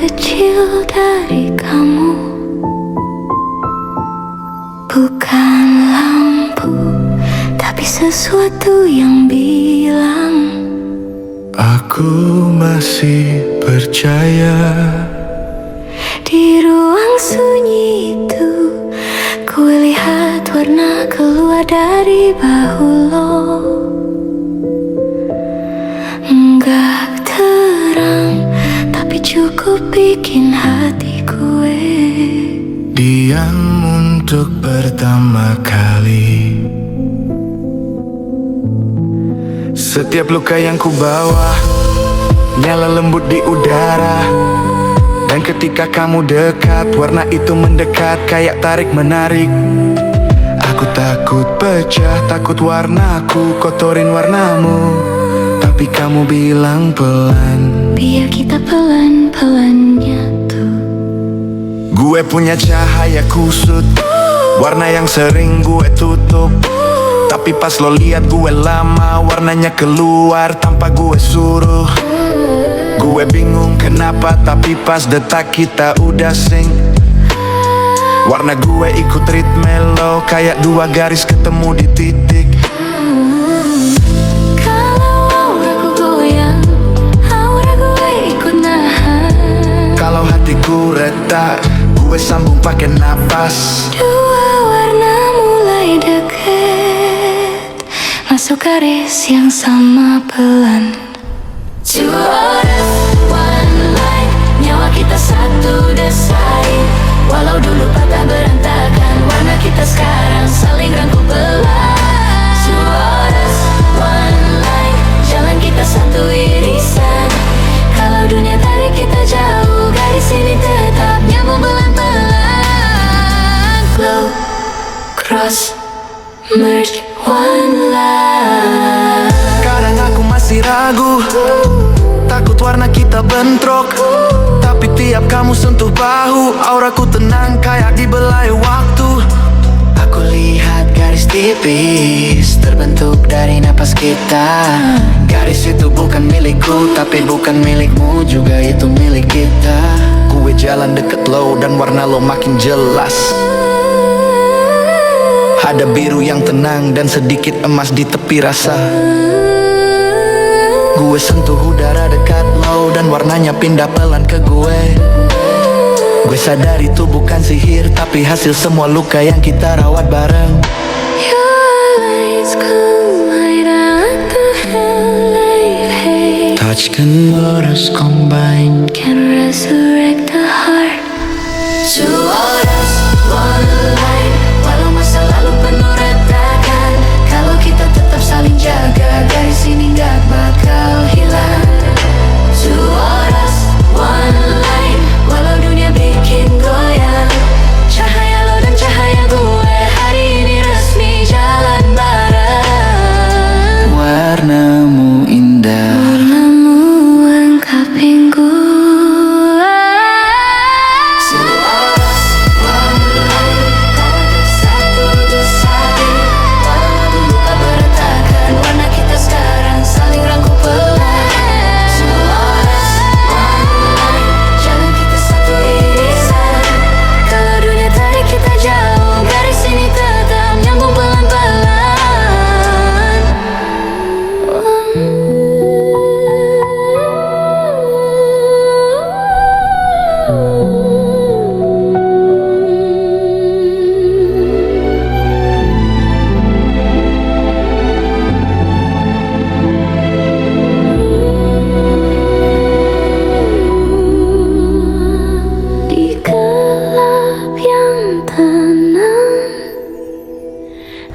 Kecil dari kamu, bukan lampu, tapi sesuatu yang bilang aku masih percaya. Di ruang sunyi itu, ku lihat warna keluar dari bahu lo. Enggak terang, tapi cukup bikin hati gue diam untuk pertama kali. Setiap luka yang ku bawa nyala lembut di udara. Dan ketika kamu dekat, warna itu mendekat kayak tarik-menarik. Aku takut pecah, takut warnaku kotorin warnamu. Tapi kamu bilang pelan, biar kita pelan-pelan nyatu. gue punya cahaya kusut, warna yang sering gue tutup. Tapi pas lo lihat gue lama, warnanya keluar tanpa gue suruh. Gue bingung kenapa, tapi pas detak kita udah sync. Warna gue ikut ritme lo, kayak dua garis ketemu di titik. Kalau auraku goyang, aura gue ikut nahan. Kalau hatiku retak, gue sambung pakai napas. Dua warna mulai deket, masuk garis yang sama pelan. Two orders, one line, nyawa kita satu desain. Walau dulu patah berantakan, warna kita sekarang saling rangkul pelan. Two orders, one line, jalan kita satu irisan. Kalau dunia tarik kita jauh, garis ini tetap nyambung pelan-pelan. Glow, cross, merge, one line. Kadang aku masih ragu, takut warna kita bentrok. Tapi tiap kamu sentuh bahu, auraku tenang kayak dibelai waktu. Aku lihat garis tipis terbentuk dari napas kita. Garis itu bukan milikku, tapi bukan milikmu juga, itu milik kita. Gue jalan deket lo dan warna lo makin jelas. Ada biru yang tenang dan sedikit emas di tepi rasa. Gue sentuh udara dekat lo dan warnanya pindah pelan ke gue. Gue sadar itu bukan sihir, tapi hasil semua luka yang kita rawat bareng. Your lights collide at the LA. Touch can let us combine, Can resurrect the heart. Two orders, one line. Walau masa lalu penuh retakan, kalau kita tetap saling jaga, garis ini gak bakal hilang. Two orders, one line. Walau dunia bikin goyang, cahaya lo dan cahaya gue, hari ini resmi jalan bareng. warnamu indah. Warnamu lengkapin gue.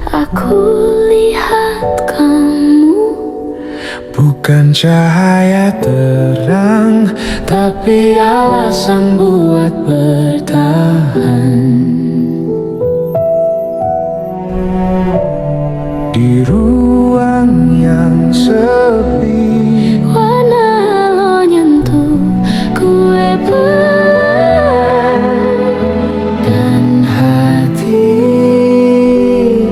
Aku lihat kamu, Bukan cahaya terang, tapi alasan buat bertahan. Di ruang yang sepi, warna lo nyentuh gue pelan, dan hati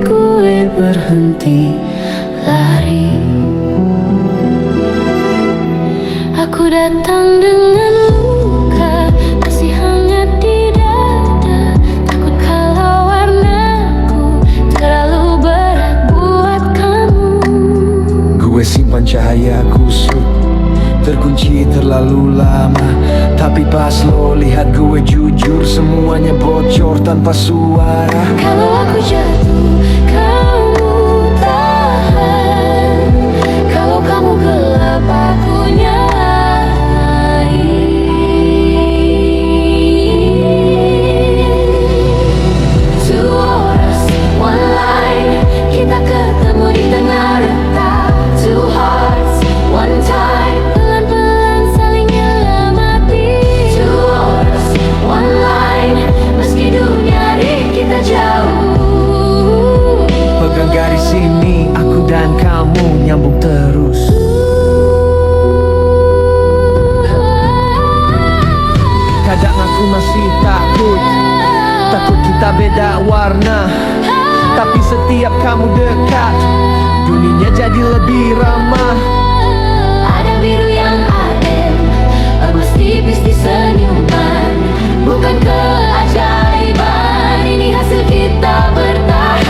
gue berhenti lari. Aku datang dengan luka, kasih hangat di dada. Takut kalau warnaku terlalu berat buat kamu. gue simpan cahaya kusut, terkunci terlalu lama. Tapi pas lo lihat gue jujur, semuanya bocor tanpa suara. Kalau aku jatuh, kamu tahan. Kalau kamu gelap, aku nyala. Kita ketemu di tengah retak. Two hearts, one time. Pelan-pelan saling nyelamati. Two oars, one line. Meski dunia dari kita jauh, Pegang garis ini, aku dan kamu nyambung terus. Kadang aku masih takut kita beda warna. Tapi setiap kamu dekat, dunia jadi lebih ramah. ada biru yang adem, emas tipis di senyuman. Bukan keajaiban, ini hasil kita bertahan.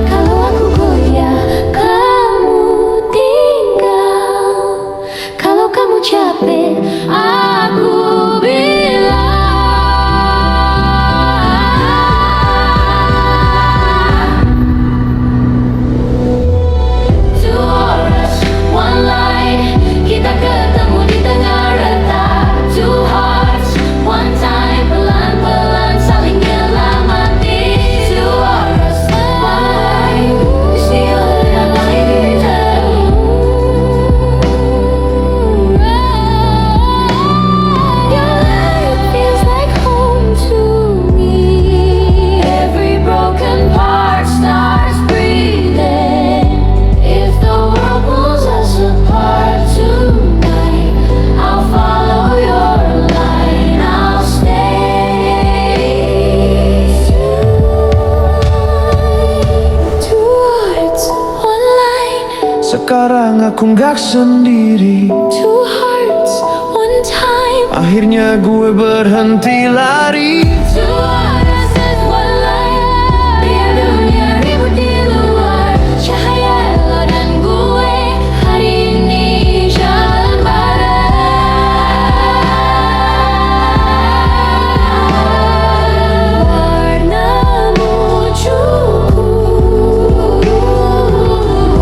Kalau aku goyah, kamu tinggal. Kalau kamu capek, aku bilang. Two oars, one line. Kita ketemu di tengah retak. Two hearts, one time. Pelan-pelan saling nyelamati. Two oars, one line. Still yang kita. Your light feels like home to me. Every broken part starts breathing. If the world pulls us apart tonight, I'll follow your line. I'll stay. Two words, one line. Sekarang aku nggak sendiri. Two hearts, one time. Akhirnya gue berhenti lari. Two words, one line. Biar dunia ribut di luar, cahaya lo dan gue hari ini jalan bareng. Warnamu cukup,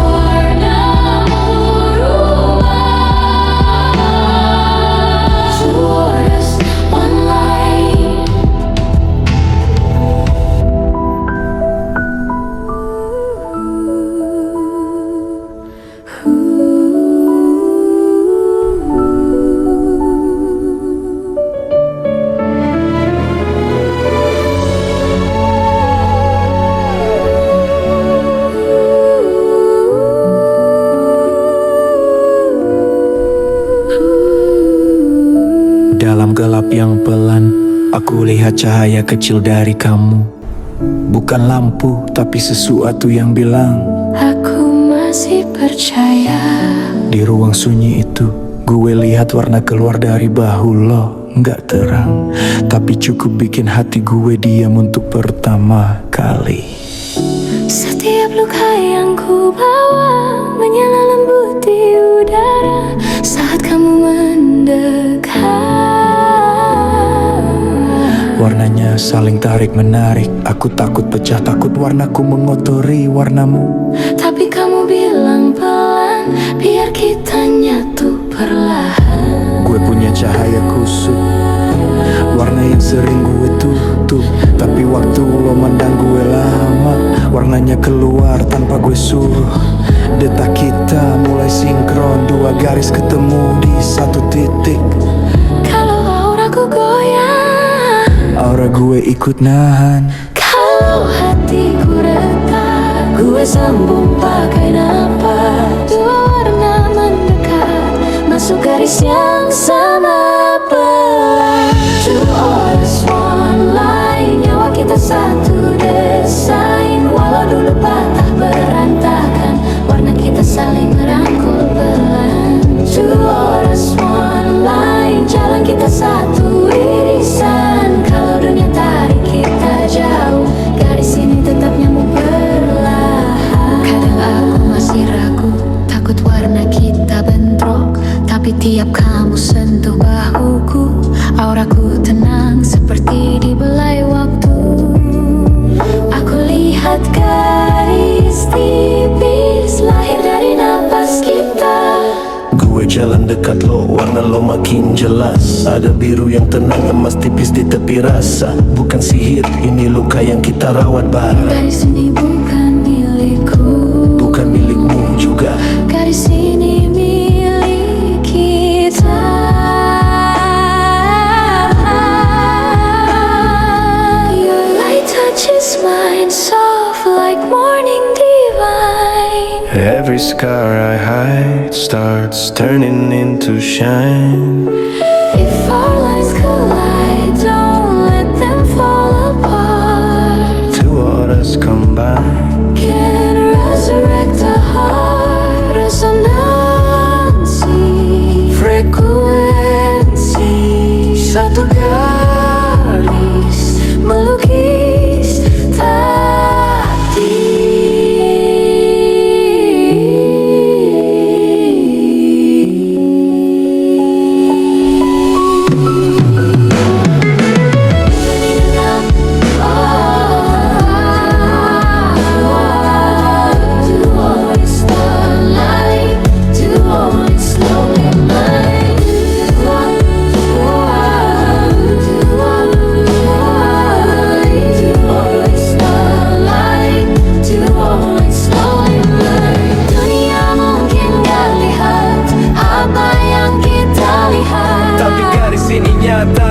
warnamu ruang. Two words, one line. Dalam gelap yang pelan, aku lihat cahaya kecil dari kamu. Bukan lampu, tapi sesuatu yang bilang, Aku masih percaya. di ruang sunyi itu, gue lihat warna keluar dari bahu lo. Nggak terang, tapi cukup bikin hati gue diam untuk pertama kali. Setiap luka yang ku bawa menyala lembut di udara saat kamu mendekat. Warnanya saling tarik-menarik. Aku takut pecah, takut warnaku mengotori warnamu. Tapi kamu bilang pelan, biar kita nyatu perlahan. Gue punya cahaya kusut, warna yang sering gue tutup. Tapi waktu lo mandang gue lama, warnanya keluar tanpa gue suruh. Detak kita mulai sinkron, dua garis ketemu di satu titik. Kalau auraku goyang, Aura gue ikut nahan. kalau hatiku retak, gue sambung pakai napas. Dua warna mendekat, masuk garis yang sama pelan. Two others, one line, nyawa kita satu desain. Walau dulu patah berantakan, warna kita saling merangkul pelan. Two others, one line, jalan kita satu irisan. Kalau dunia tarik kita jauh, garis ini tetap nyambung perlahan. Kadang aku masih ragu, takut warna kita bentrok. Tapi tiap kamu sentuh bahuku, auraku tenang seperti dibelai waktu. Aku lihat garis tipis lahir dari napas kita. Gue jalan dekat lo, warna lo makin jelas. Ada biru yang tenang, emas tipis di tepi rasa. Bukan sihir, ini luka yang kita rawat bareng. Garis ini bukan milikku, Bukan milikmu juga. garis ini milik kita. Your light touches mine, soft like morning divine. Every scar I hide starts turning into shine. If our lines collide, don't let them fall apart. Two auras combine. Can resurrect a heart, resonansi, frekuensi. Satu garis melukis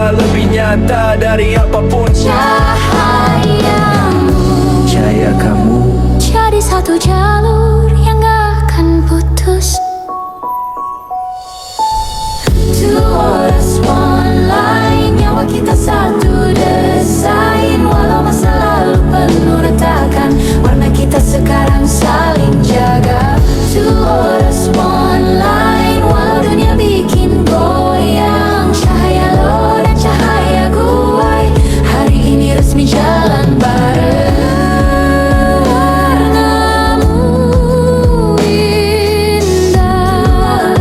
lebih nyata dari apapun. cahayamu. Cahaya kamu. Jadi satu jalur yang gak akan putus. Two auras, one line, nyawa kita satu desain. Walau masa lalu penuh retakan, warna kita sekarang saling jaga. Two auras, one line, walau dunia bikin goyang. Cahaya lo dan cahaya gue, hari ini resmi jalan bareng. Warnamu indah,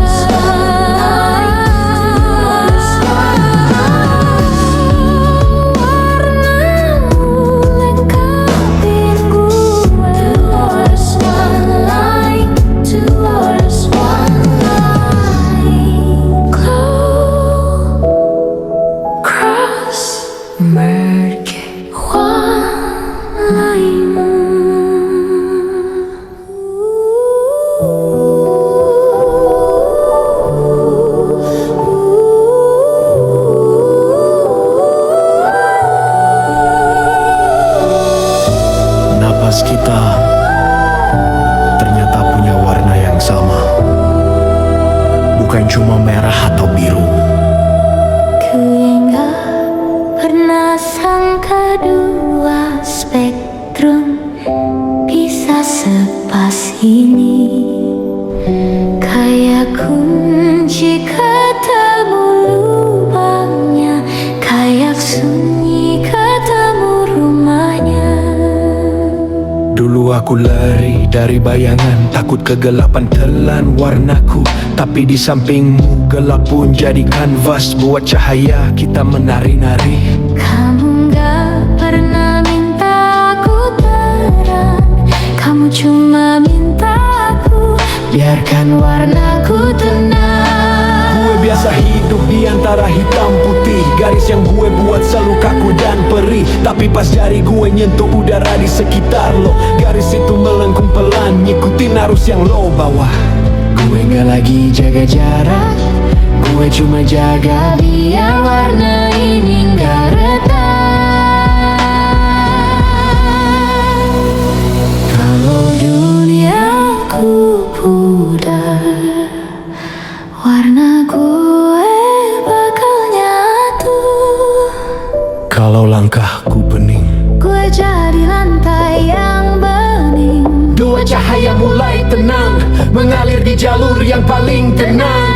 warnamu lengkapin gue. Two auras, one line, two auras, one line. Glow, cross, merge, one line. Napas kita ternyata punya warna yang sama. Bukan cuma merah atau biru. Ku yang gak pernah sangka dua spektrum bisa sepas ini. Kayak kunci ketemu lubangnya, kayak sunyi ketemu rumahnya. Dulu aku lari dari bayangan, takut kegelapan telan warnaku. Tapi di sampingmu gelap pun jadi kanvas, buat cahaya kita menari-nari. Kamu gak pernah minta aku terang, kamu cuma minta aku biarkan warnaku tenang. Gue biasa hidup di antara hitam putih. Garis yang gue buat selalu kaku dan perih, tapi pas jari gue nyentuh udara di sekitar lo, garis itu melengkung pelan, ngikutin arus yang lo bawa. Gue gak lagi jaga jarak, gue cuma jaga biar warna ini gak retak. Kalau duniaku pudar, warna gue bakal nyatu. Kalau langkahku bening, Gue jadi lantai yang bening. dua cahaya mulai tenang, mengalir di jalur yang paling tenang.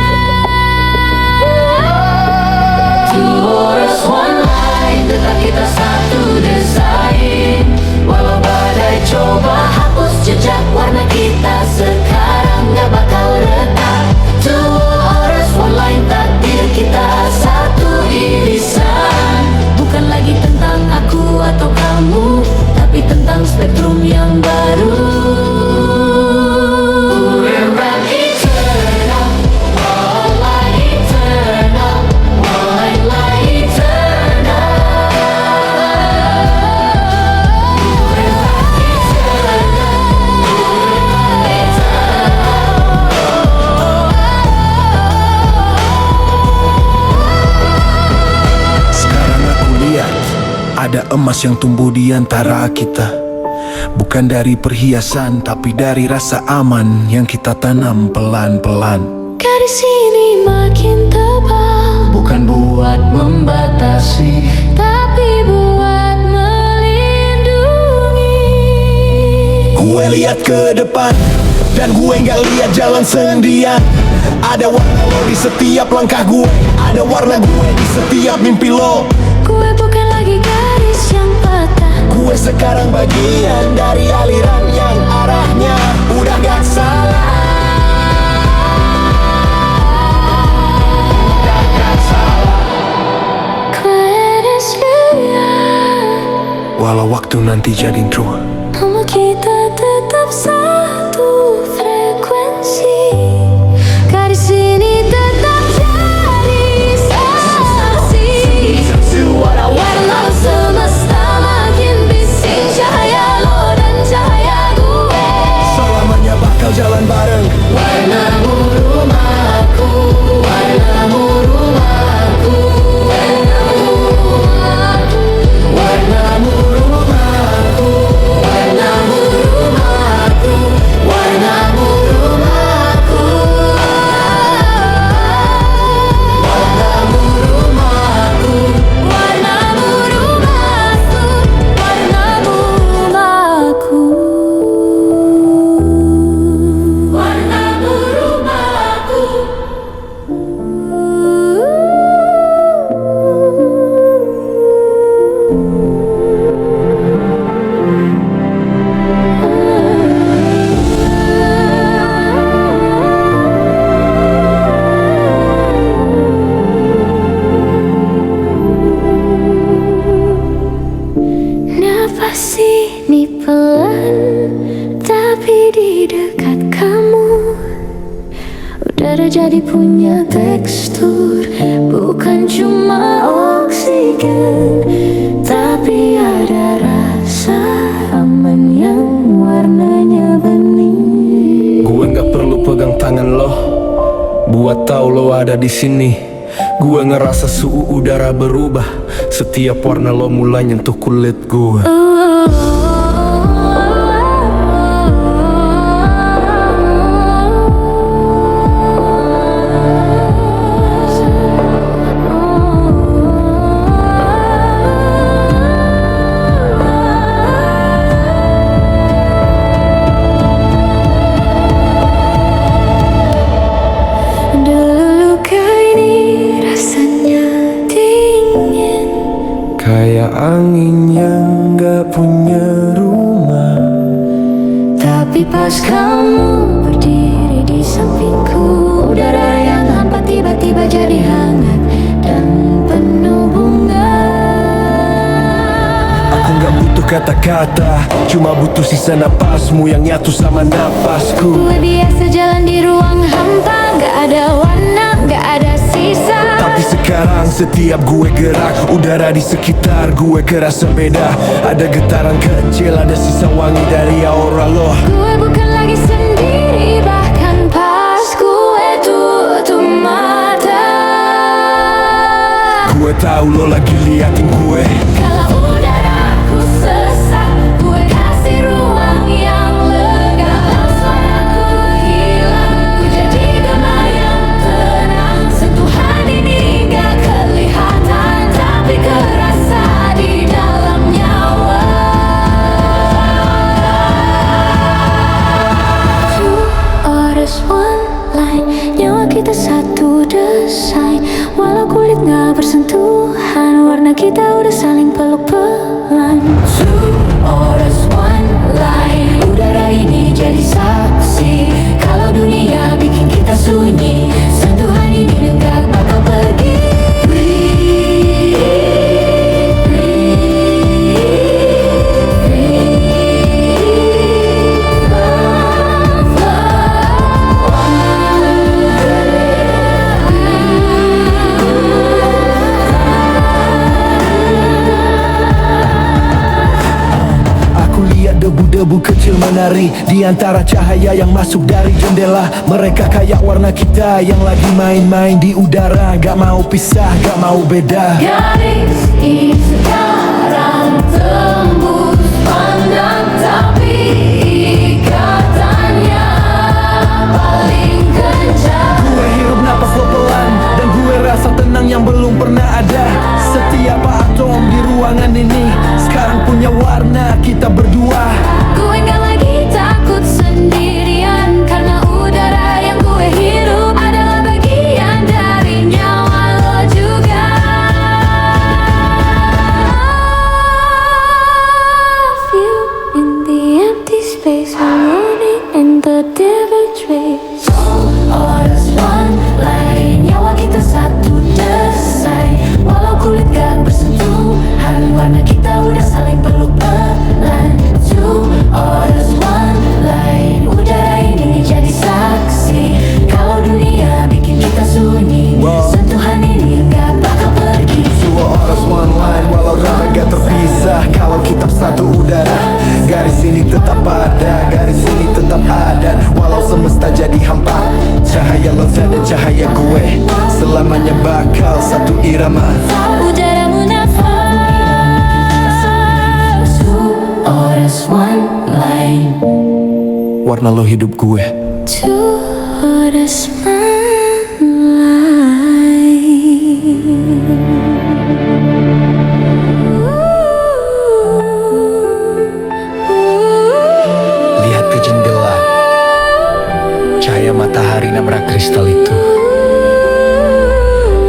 Two horse, one line, tetap kita satu desain. Walau badai coba hapus jejak, warna kita sekarang gak bakal retak. Two horse, one line, takdir kita satu irisan. Bukan lagi tentang aku atau kamu, tapi tentang spektrum yang baru. We're an eternal, one line eternal, one line eternal. We're an eternal, one line Sekarang aku lihat ada emas yang tumbuh di antara kita. Bukan dari perhiasan, tapi dari rasa aman yang kita tanam pelan-pelan. Garis ini makin tebal, Bukan buat membatasi, tapi buat melindungi. gue lihat ke depan dan gue gak lihat jalan sendirian. Ada warna lo di setiap langkah gue, ada warna gue di setiap mimpi lo. Gue bukan lagi garis yang patah, Gue sekarang bagian dari aliran yang arahnya udah gak salah. Udah gak salah. Keles Walau waktu nanti jadi true, nama kita tetap satu frekuensi. Garis ini tetap jadi saksi. Warna semesta makin bising, cahaya lo dan cahaya gue. selamanya bakal jalan bareng. Warnamu rumahku, warnamu rumahku, warnamu rumahku, warnamu rumahku, warnamu rumahku, warnamu rumahku, warnamu rumahku, warnamu rumahku, warnamu rumahku, warnamu rumahku. Nafas ini pelan, tapi di dekat kamu udara jadi punya tekstur. Bukan cuma oksigen, tapi ada rasa aman yang warnanya bening. Gue gak perlu pegang tangan lo buat tahu lo ada di sini. Gue ngerasa suhu udara berubah setiap warna lo mulai nyentuh kulit gue. Dulu kini rasanya dingin, Kayak angin yang gak punya rumah. tapi pas kamu berdiri di sampingku, udara yang hampa tiba-tiba jadi hangat dan penuh bunga. Aku gak butuh kata-kata, cuma butuh sisa napasmu yang nyatu sama napasku. Gue biasa jalan di ruang hampa, gak ada warna gak ada sisa. Tapi sekarang setiap gue gerak, udara di sekitar gue kerasa beda. Ada getaran kecil, ada sisa wangi dari aura lo. Gue bukan lagi sendiri, bahkan pas gue tutup mata. Gue tahu lo lagi liatin gue. Kalau udaraku sesak, gue kasih ruang yang lega. Kalau suaraku hilang, ku jadi gema yang tenang. Sentuhan ini gak kelihatan, tapi kerasa di dalam nyawa. Two orders, one line. Nyawa kita satu desain. Walau kulit gak bersentuhan, warna kita udah saling peluk pelan. Two orders, one line. Udara ini jadi saksi. Kalau dunia bikin kita sunyi, sentuhan ini gak bakal pergi. Debu-debu kecil menari di antara cahaya yang masuk dari jendela. Mereka kayak warna kita yang lagi main-main di udara. Gak mau pisah, gak mau beda. Garis ini sekarang tembus pandang, tapi ikatannya paling kencang. Gue hirup napas lo pelan, dan gue rasa tenang yang belum pernah ada. Setiap atom di ruangan ini sekarang punya warna kita berdua. Gue gak lagi takut sendirian, karena udara yang gue hirup adalah bagian dari nyawa lo juga. Feel in the empty space, harmony in the devil trace. All is one line, nyawa kita satu desain. Walau kulit gak bersentuhan, warna kita udah saling peluk pelan. Two orders, one line. Udara ini jadi saksi. Kalau dunia bikin kita sunyi, sentuhan ini gak bakal pergi. Two orders, one line. Walau ramai gak terpisah, kalau kita satu udara. Garis ini tetap ada, garis ini tetap ada. Walau semesta jadi hampa, cahaya lo dan cahaya gue selamanya bakal satu irama. Udara munafas. Two orders, one line. Warna lo hidup gue. Two orders, one line. Lihat ke jendela, cahaya matahari nabrak kristal itu.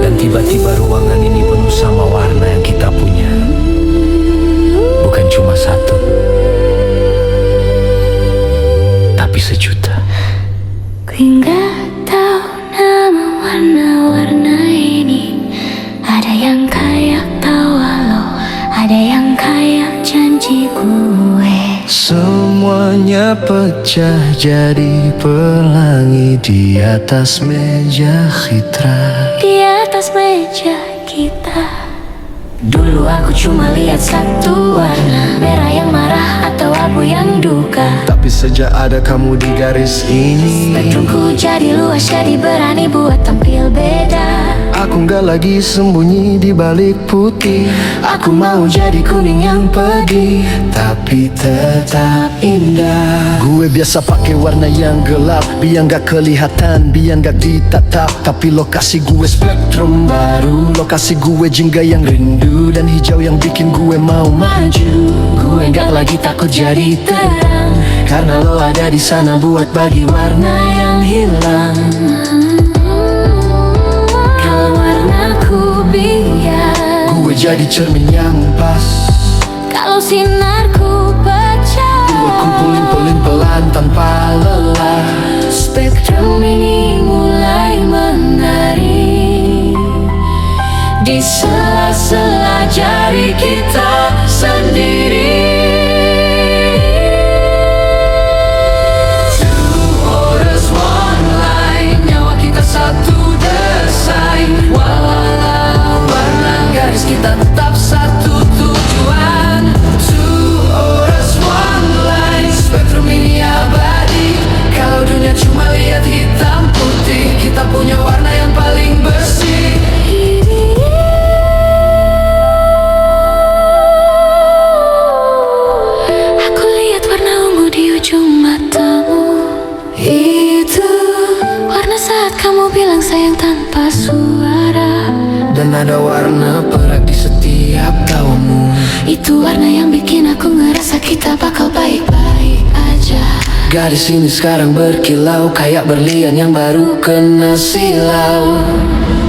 Dan tiba-tiba ruangan ini penuh sama warna yang kita punya. Bukan cuma satu, tapi sejuta. Gue gak tahu nama warna-warna ini. Ada yang kayak tawa lo, ada yang kayak janji gue. Semuanya pecah jadi pelangi di atas meja khitra. Di atas meja kita. Dulu aku cuma lihat satu warna, merah yang marah atau abu yang duka. Tapi sejak ada kamu di garis ini, Spektrumku jadi luas, jadi berani buat tampil beda. aku gak lagi sembunyi di balik putih. Aku mau jadi kuning yang pedih, tapi tetap indah. Gue biasa pakai warna yang gelap, biar gak kelihatan, biar gak ditatap. Tapi lokasi gue spektrum baru, lokasi gue jingga yang rindu, dan hijau yang bikin gue mau maju. Gue gak lagi takut jadi terang, karena lo ada di sana buat bagi warna yang hilang. Kalau warnaku biar Gue jadi cermin yang pas, kalau sinarku pecah. gue kumpulin pelan tanpa lelah. Spektrum ini mulai menari di sela-sela jari kita sendiri. Two orders, one line. Nyawa kita satu desain. ada warna perak di setiap tawamu. Itu warna yang bikin aku ngerasa kita bakal baik-baik aja. Gadis ini sekarang berkilau kayak berlian yang baru kena silau.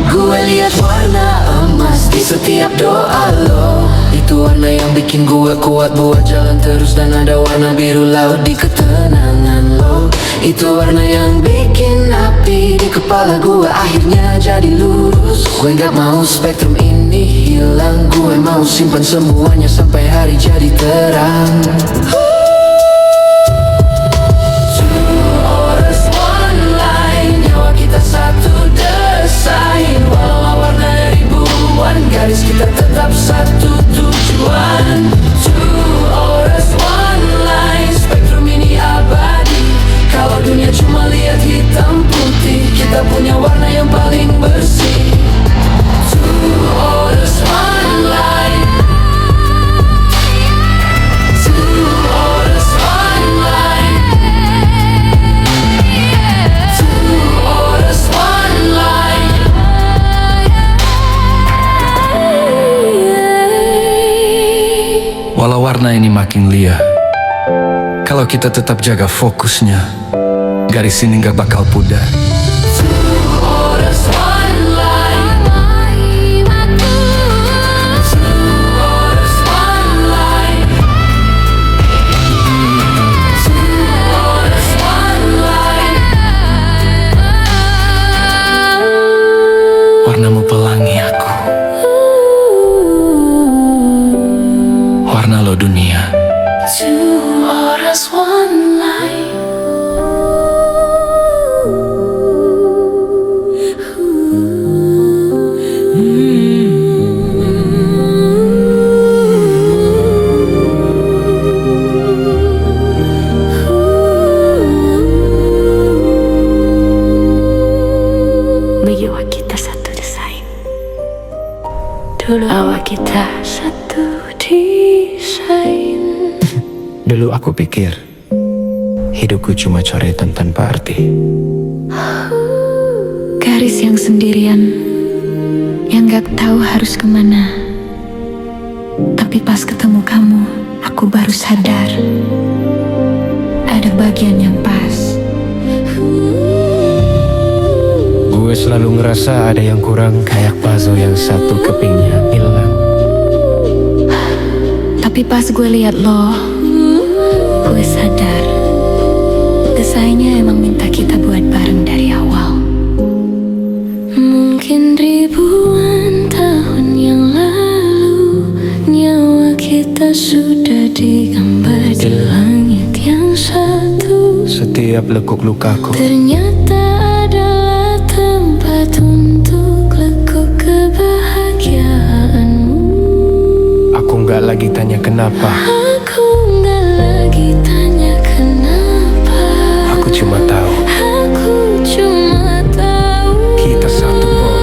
Gue lihat warna emas di setiap doa lo. Itu warna yang bikin gue kuat buat jalan terus. Dan ada warna biru laut di ketenangan lo. Itu warna yang bikin api di kepala gue akhirnya jadi lurus. Gue gak mau spektrum ini hilang. Gue mau simpan semuanya sampai hari jadi terang. Two orders, one line. Nyawa kita satu desain. Walau warna ribuan, garis kita tetap satu tujuan. Two orders, one line. Spektrum ini abadi. Kalau dunia cuma lihat hitam putih, kita punya warna yang paling bersih. Two orders, one line. Two orders, one line. Two orders, one line. Walau warna ini makin liar, kalau kita tetap jaga fokusnya, garis ini gak bakal pudar. Warnamu pelangi aku, warna lo dunia. Two orders, one line. Bagi awak kita satu desain. Dulu awak kita satu desain. Dulu aku pikir hidupku cuma coretan tanpa arti. Garis yang sendirian, yang gak tahu harus kemana. Tapi pas ketemu kamu, aku baru sadar ada bagian yang pas. Gue selalu ngerasa ada yang kurang, kayak puzzle yang satu kepingnya hilang. Tapi pas gue liat lo, gue sadar desainnya emang minta kita buat bareng dari awal. Mungkin ribuan tahun yang lalu, nyawa kita sudah digambar di langit yang satu. Setiap lekuk lukaku Ternyata adalah tempat untuk lekuk kebahagiaanmu. aku nggak lagi tanya kenapa, Aku nggak lagi tanya kenapa. aku cuma tahu Aku cuma tahu kita satu kok.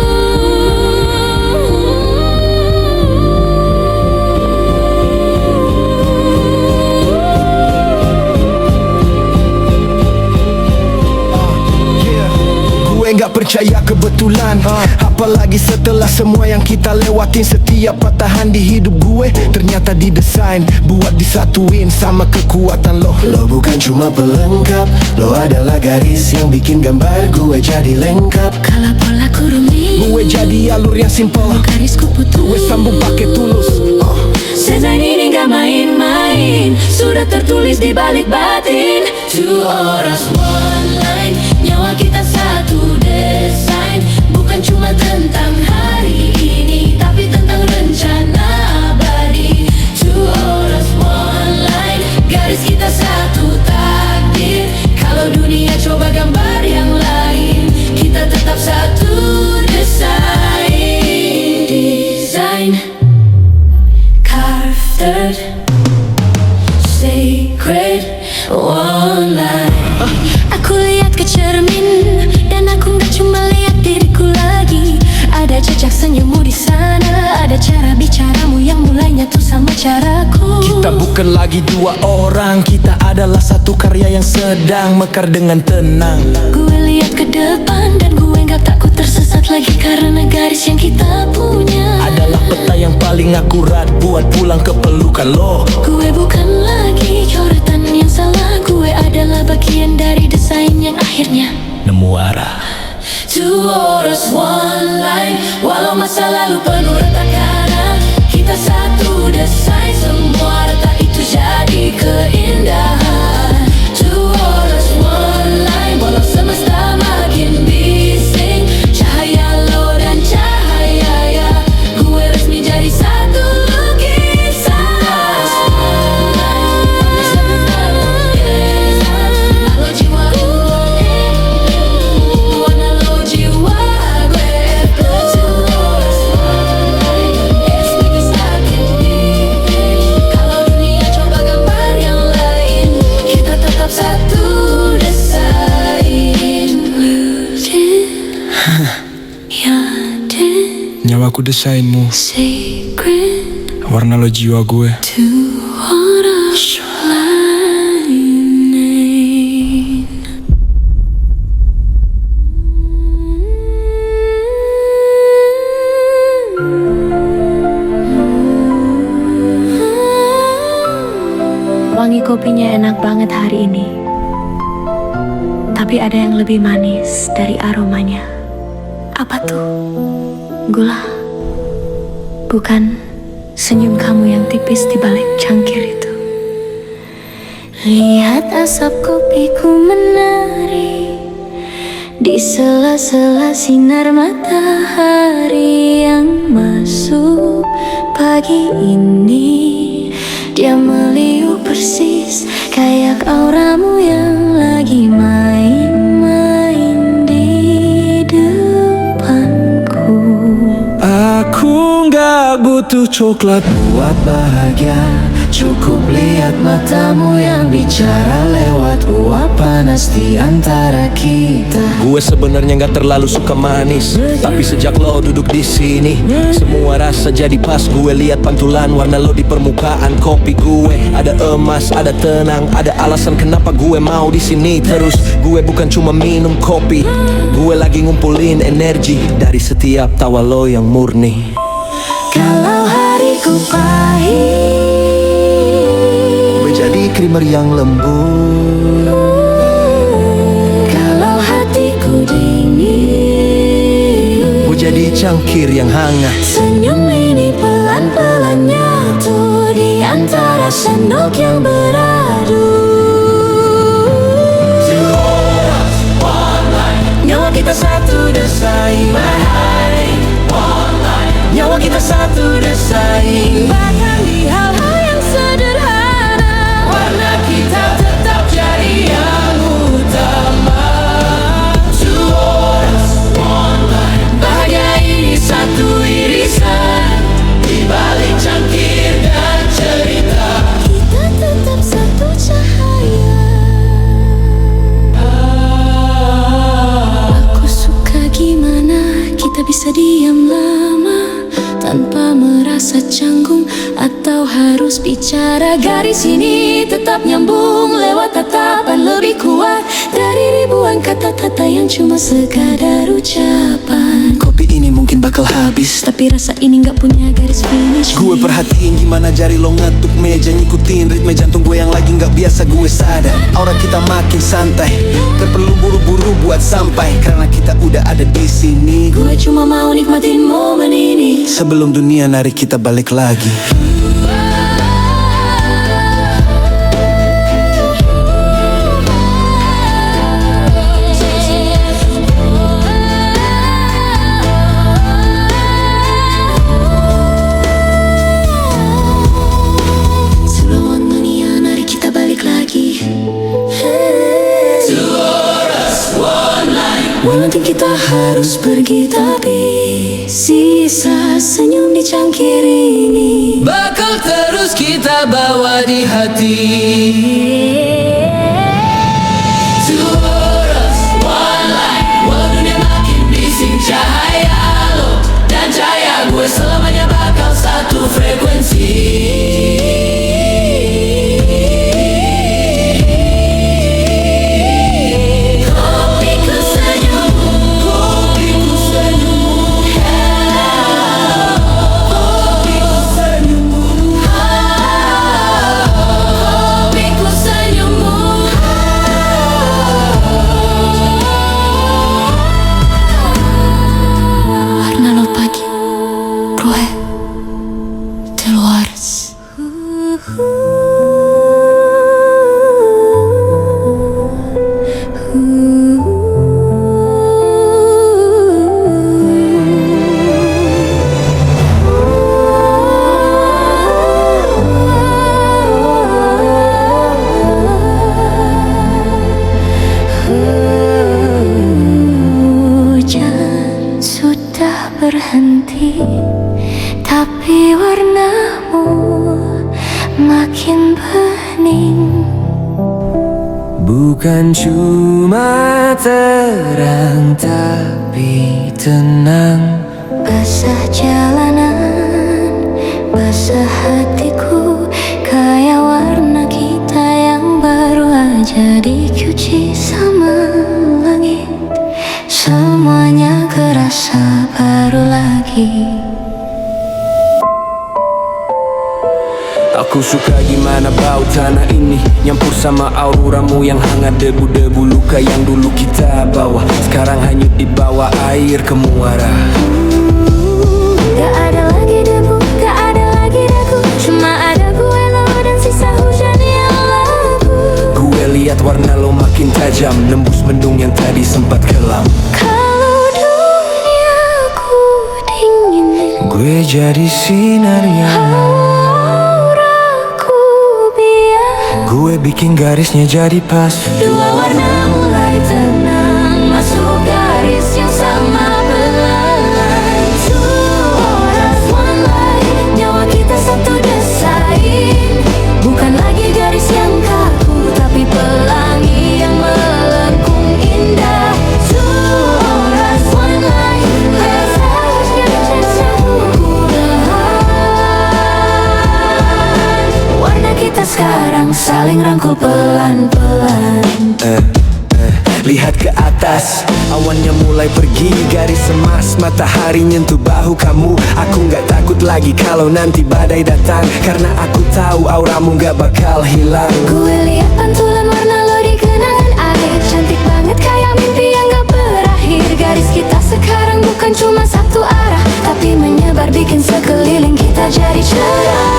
Gue nggak percaya kebetulan, apalagi setelah semua yang kita lewatin. Setiap patahan di hidup gue ternyata didesain buat disatuin sama kekuatan lo. Lo bukan cuma pelengkap, lo adalah garis yang bikin gambar gue jadi lengkap. kalau polaku rumit, Gue jadi alur yang simple, garisku putus. gue sambung pakai tulus. Desain ini gak main-main, sudah tertulis di balik batin. Two orders, one line. Nyawa kita satu desain. Bukan cuma tentang hari ini, tapi tentang rencana abadi. Two orders, one line. Garis kita satu takdir. Kalau dunia coba gambar yang lain, kita tetap satu desain. Desain carved, sacred, one line. Aku lihat ke cermin dan aku nggak cuma lihat diriku lagi. Ada jejak senyummu di sana, ada cara bicaramu yang mulainya tuh sama caraku. Kita bukan lagi dua orang, kita adalah satu karya yang sedang mekar dengan tenang. Gue lihat ke depan dan gue nggak takut tersesat lagi karena garis yang kita punya. yang akurat buat pulang ke pelukan lo. Gue bukan lagi coretan yang salah, gue adalah bagian dari desain yang akhirnya nemu arah. Two orders, one line. Walau masa lalu penuh retakan, kita satu desain. Semua retak itu jadi keindahan. Two orders, one line. Walau semesta makin bising, cahaya lo dan cahaya ya, gue resmi jadi satu lukisan. Halo jiwa warna lo jiwa gue. Two orders, one line. It's we bisa kalau dunia coba gambar yang lain, kita tetap satu desain. Lu ya did Nyawaku desainmu, secret warna lo jiwa gue. to order lining. Wangi kopinya enak banget hari ini. Tapi ada yang lebih manis dari aromanya. Apa tuh? Gula? Bukan senyum kamu yang tipis di balik cangkir itu. Lihat asap kopiku menari di sela-sela sinar matahari yang masuk pagi ini. Dia meliuk persis kayak auramu yang lagi main-main di depanku. Aku nggak butuh coklat buat bahagia, Cukup lihat matamu yang bicara lewat uap panas di antara kita. gue sebenarnya nggak terlalu suka manis, tapi sejak lo duduk di sini, semua rasa jadi pas. Gue lihat pantulan warna lo di permukaan kopi gue. Ada emas, ada tenang, ada alasan kenapa gue mau di sini terus. Gue bukan cuma minum kopi, gue lagi ngumpulin energi dari setiap tawa lo yang murni. Kalau hariku pahit, Gue jadi krimer yang lembut. kalau hatiku dingin, Gue jadi cangkir yang hangat. senyum ini pelan-pelan nyatu di antara sendok yang beradu. Nyawa kita satu desain, nyawa kita satu desain. Bahkan di hal-hal yang sederhana, warna kita tetap jadi yang utama. Two orders, one line. Bahagia ini satu irisan di balik cangkir dan cerita. Kita tetap satu cahaya. Aku suka gimana kita bisa diam lama tanpa merasa canggung atau harus bicara. Garis ini tetap nyambung lewat tatapan lebih kuat dari ribuan kata-kata yang cuma sekadar ucapan. Kopi ini mungkin bakal habis, Tapi rasa ini gak punya garis finish. gue perhatiin gimana jari lo ngetuk meja, ngikutin ritme jantung gue yang lagi nggak biasa. Gue sadar aura kita makin santai, gak perlu buru-buru buat sampai, karena kita udah ada di sini. Gue cuma mau nikmatin momen ini. Sebelum dunia narik kita balik lagi. Sebelum dunia narik kita balik lagi. Nanti kita harus pergi, tapi sisa senyum di cangkir ini bakal terus kita bawa di hati. Two orders, one line. Walau dunia makin bising, cahaya lo dan cahaya gue selamanya bakal satu frekuensi. Kopiku senyum, kopiku senyum, kopiku senyum. makin bening. Bukan cuma terang tapi tenang. Basah jalanan, basah hatiku, kayak warna kita yang baru aja dicuci sama langit. Semuanya kerasa baru lagi. Aku suka gimana bau tanah ini nyampur sama auramu yang hangat, debu-debu luka yang dulu kita bawa sekarang hanyut di bawah air ke muara. Gak ada lagi debu, gak ada lagi dagu, cuma ada gue, lo, dan sisa hujan yang lalu. Gue lihat warna lo makin tajam, nembus mendung yang tadi sempat kelam. Kalau duniaku dingin, Gue jadi sinarnya. auraku biar. Gue bikin garisnya jadi pas. Dua warna mulai tenang, masuk garis yang sama belalai. Two auras, one light, nyawa kita satu desain. Bukan lagi garis yang kaku, tapi pelangi yang melengkung indah. Two auras, one light, seharusnya berjasa ukuran. Warna kita sekarang saling rangkul pelan-pelan. Lihat ke atas, awannya mulai pergi, garis emas, matahari nyentuh bahu kamu. Aku gak takut lagi kalau nanti badai datang, karena aku tahu auramu gak bakal hilang. Gue lihat pantulan warna lo di genangan air, cantik banget kayak mimpi yang gak berakhir. Garis kita sekarang bukan cuma satu arah, tapi menyebar bikin sekeliling kita jadi cerah.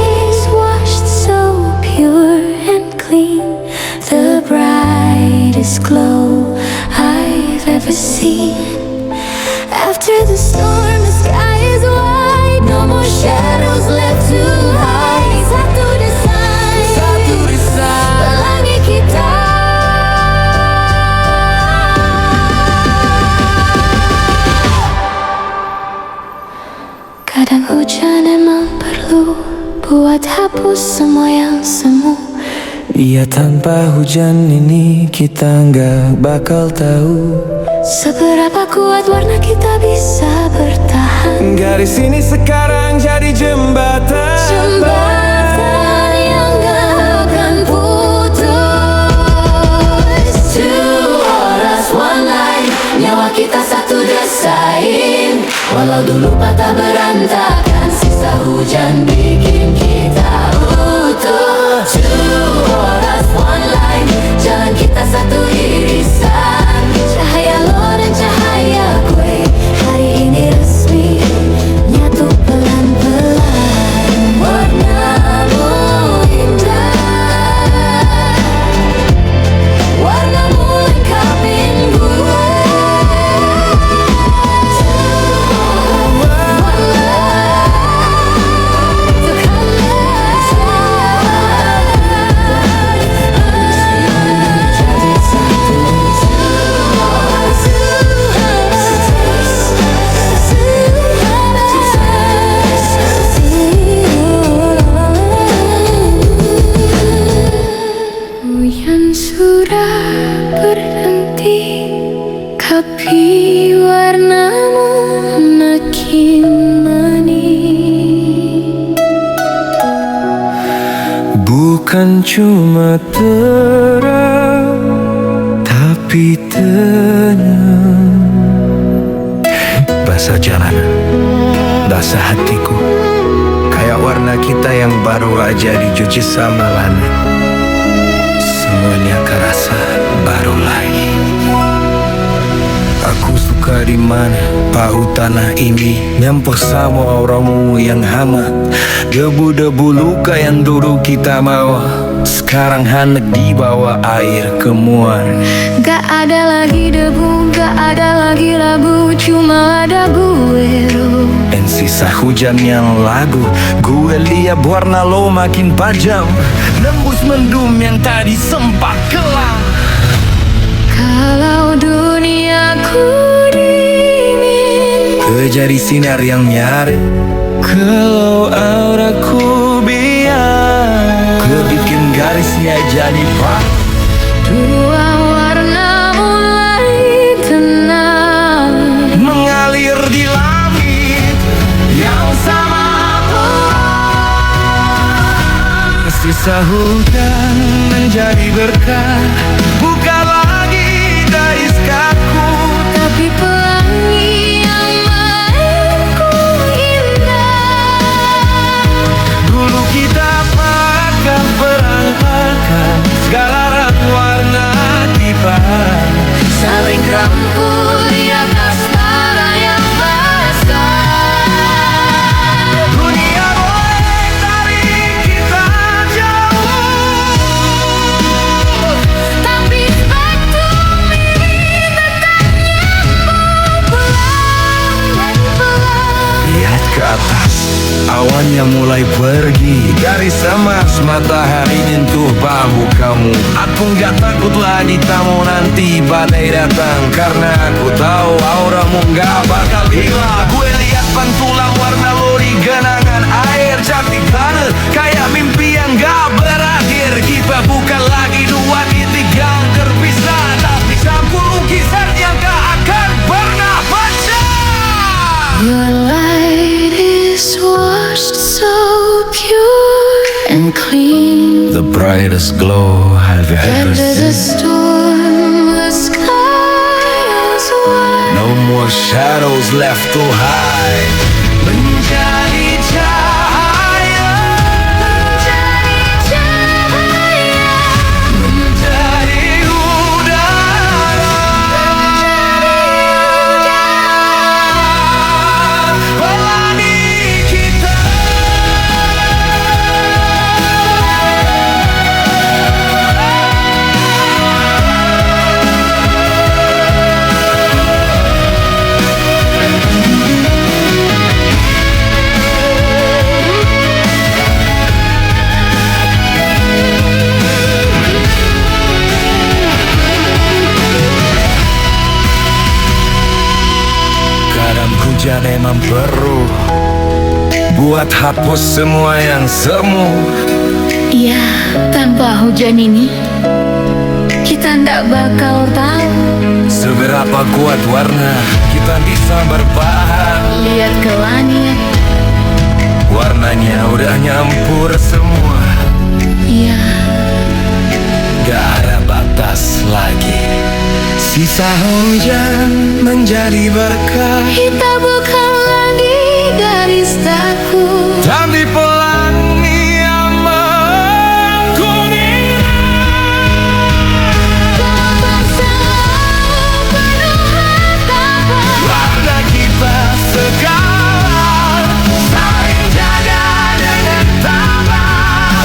Eyes washed so pure and clean, the brightest glow I've ever seen. After the storm, the sky is white, no more shadows left to hide. Satu desain, pelangi kita. Kadang hujan emang perlu buat hapus semua yang semu. Iya, tanpa hujan ini kita nggak bakal tahu Seberapa kuat warna kita bisa bertahan. Garis ini sekarang jadi jembatan. Jembatan yang gak akan putus. Two auras, one light, nyawa kita satu desain. Walau dulu patah berantakan, sisa hujan bikin kita utuh. Two auras, one light, jalan kita satu irisan. Cahaya lo dan cahaya gue, hari ini resmi nyatu pelan-pelan. Warnamu indah, warnamu lengkapin gue. Hujan sudah berhenti, tapi warnamu makin manis. Bukan cuma terang, tapi tenang. Basah jalanan, basah hatiku, kayak warna kita yang baru aja dicuci sama langit. Semuanya kerasa baru lagi. Aku suka di mana bahu tanah ini nyampur sama auramu yang hangat, debu-debu luka yang dulu kita bawa sekarang hangat di bawah air ke muara. Gak ada lagi debu, gak ada lagi labu, cuma ada gue, Ro. Dan sisa hujan yang lagu. Gue lihat warna lo makin tajam, nembus mendung yang tadi sempat kelam. Kalau duniaku dingin, Gue jadi sinar yang nyari. Kalau auraku biar. garisnya jadi paham. Dua warna mulai tenang mengalir di langit yang sama. Sisa hujan menjadi berkah, bukan lagi garis kaku, tapi pelangi yang mainku indah. dulu kita makan perangkakan segala warna tiba, Saling rangkul di atas tanah yang basah. dunia boleh tarik kita jauh, Tapi spektrum ini tetap nyambung pelan dan pelan. lihat ke atas, awannya mulai pergi, garis emas matahari nyentuh bahu kamu. Aku nggak takut lagi kamu nanti badai datang, karena aku tahu auramu nggak bakal hilang. Gue lihat pantulan warna lo di genangan air, cantik banget kayak mimpi yang nggak berakhir. Kita bukan lagi dua titik yang terpisah, tapi satu lukisan yang gak akan pernah pecah. Your light is washed so pure and clean. The brightest glow I've ever Under the seen. storm, the sky is white. No more shadows left to hide. Menjadi cahaya, Menjadi cahaya, menjadi udara, pelangi kita. Kadang hujan emang perlu buat hapus semua yang semu. Ya, tanpa hujan ini kita ndak bakal tahu. Seberapa kuat warna kita bisa berbahan. Lihat ke langit, Warnanya udah nyampur semua, ya, gak ada batas lagi. Sisa hujan menjadi berkah, kita bukan lagi garis takut. tapi pelangi yang mengkuning. Tanpa selalu penuh harapan. Warna kita sekarang saling jaga dengan tabah.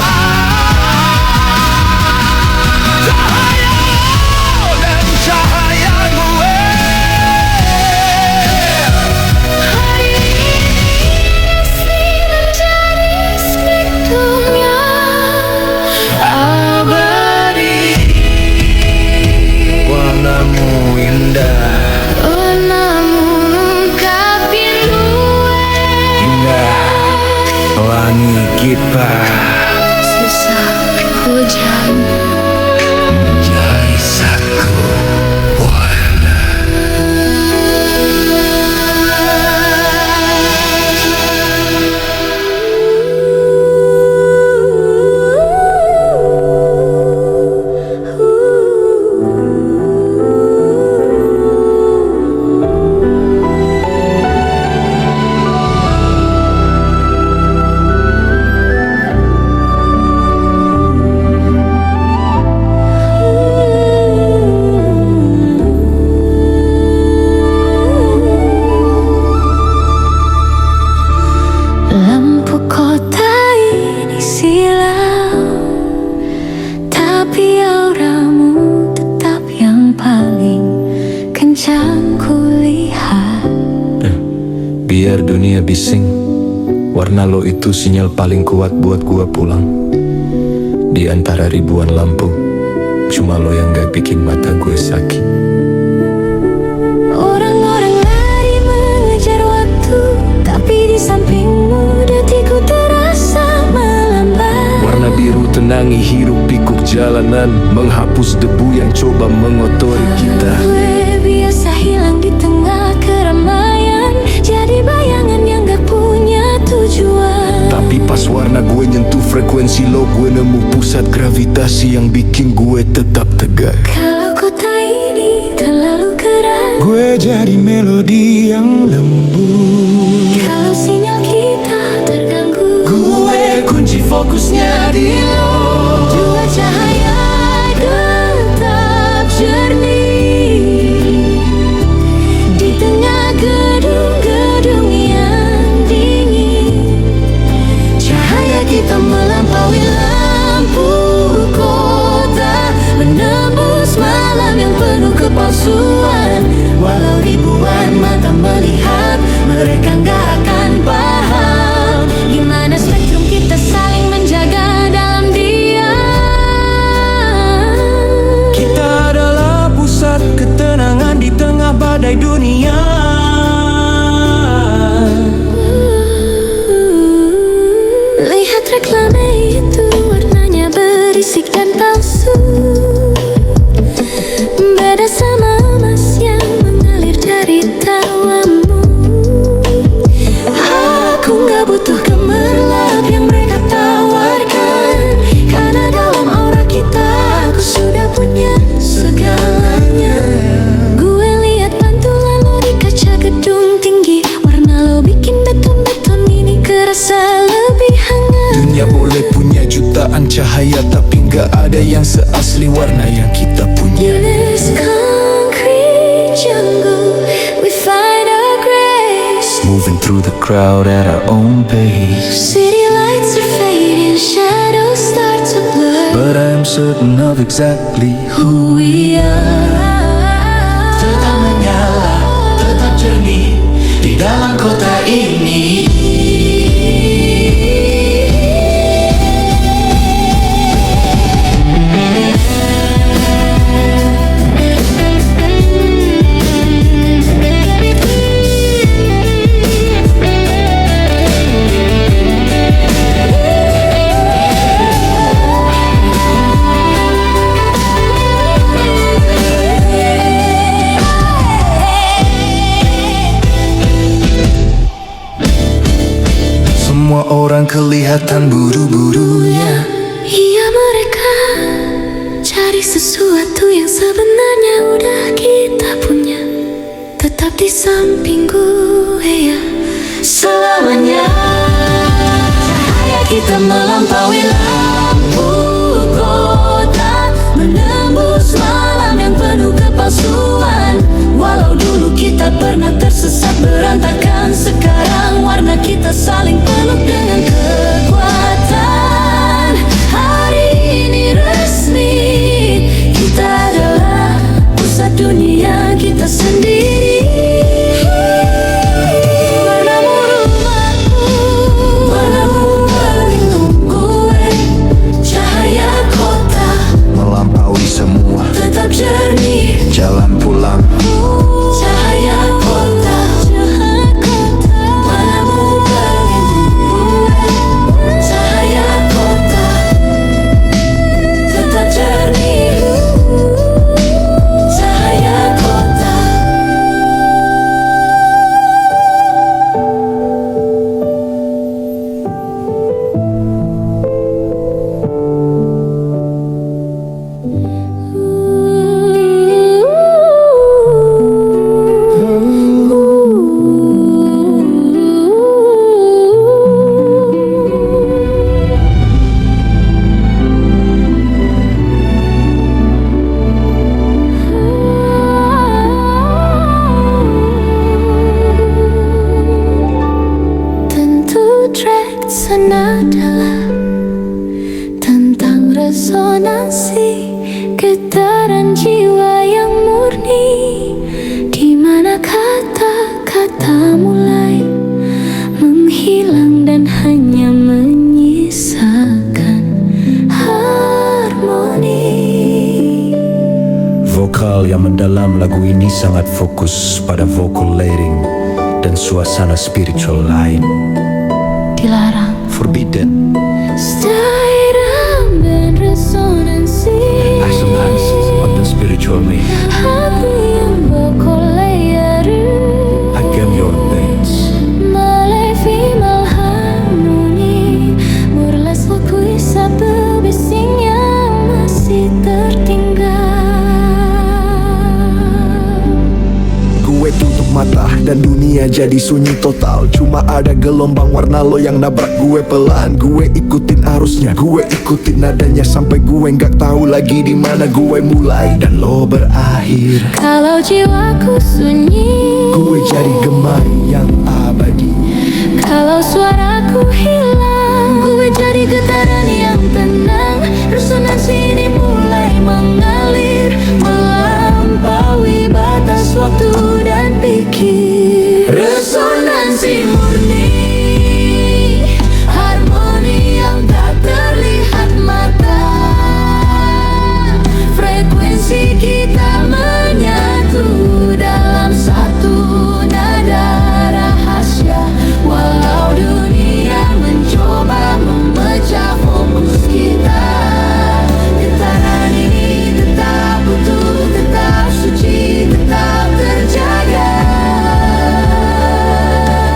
Cahaya dan cahaya gue. Hari ini menjadi spektrum yang abadi. Warnamu indah, Warnamu ungkapin gue. indah pelangi kita. Susah hujan Menjadi satu warna. lampu kota ini silau, tapi auramu tetap yang paling kencang kulihat. Biar dunia bising, warna lo itu sinyal paling kuat buat gua pulang. Di antara ribuan lampu, cuma lo yang gak bikin mata gue sakit. Orang-orang lari mengejar waktu, tapi di sampingmu detikku terasa melambat. Warna biru menenangi hiruk pikuk jalanan, menghapus debu yang coba mengotori kita. Gue biasa hilang di tengah keramaian, jadi bayangan yang gak punya tujuan. Tapi pas warna gue nyentuh frekuensi lo, gue nemu pusat gravitasi yang bikin gue tetap tegak. Kalau kota ini terlalu keras, Gue jadi melodi yang lembut. kalau sinyal kita terganggu, Gue kunci fokusnya di lo. dua cahaya tetap jernih di tengah gedung-gedung yang dingin. Cahaya kita melampaui lampu kota, menembus malam yang penuh kepalsuan. Walau ribuan mata melihat, mereka nggak akan paham gimana spektrum kita saling menjaga dalam diam. Kita adalah pusat ketenangan di tengah badai dunia. Lihat reklame itu, warnanya berisik dan palsu. Beda sama emas yang mengalir dari tawamu. Aku gak butuh gemerlap yang mereka tawarkan, karena dalam aura kita aku sudah punya segalanya. Gue lihat pantulan lo di kaca gedung tinggi, warna lo bikin beton-beton ini kerasa lebih hangat. Dunia boleh punya jutaan cahaya, tapi nggak ada yang seasli warna yang kita punya. In this concrete jungle, we find our grace. Moving through the crowd at our own pace, City lights are fading, shadows start to blur. but I am certain of exactly Who we are. tetap menyala, tetap jernih di dalam kota ini. Semua orang kelihatan buru-buru ya. Iya, mereka cari sesuatu yang sebenarnya udah kita punya. Tetap di samping gue ya selamanya. Cahaya kita melampaui lampu kota, menembus malam yang penuh kepalsuan. Walau dulu kita pernah tersesat berantakan, sekarang warna kita saling peluk dengan kekuatan. Hari ini resmi, kita adalah pusat dunia kita sendiri. Warnamu rumahku, warnamu pelindung gue. Cahaya kota Melampaui semua, tetap jernih. jalan pulang. Cahaya kota, cahaya kota, warnamu pelindung gue. Cahaya kota tetap jernih. Cahaya kota. Tentu track sana adalah tentang resonansi getaran jiwa yang murni, di mana kata-kata mulai menghilang dan hanya menyisakan harmoni. Vokal yang mendalam lagu ini sangat fokus pada vocal layering dan suasana spiritual lain. Dilarang Forbidden. Stay dunia jadi sunyi total. Cuma ada gelombang warna lo yang nabrak gue pelan. Gue ikutin arusnya, gue ikutin nadanya, sampai gue nggak tahu lagi di mana gue mulai dan lo berakhir. Kalau jiwaku sunyi, Gue jadi gema yang abadi. kalau suaraku hilang, gue jadi getaran yang tenang. Resonansi ini mulai mengalir, melampaui batas waktu dan pikir. Resonansi murni, harmoni yang tak terlihat mata. Frekuensi kita menyatu dalam satu nada rahasia. Walau dunia mencoba memecah fokus kita, getaran ini tetap utuh, tetap suci, tetap terjaga.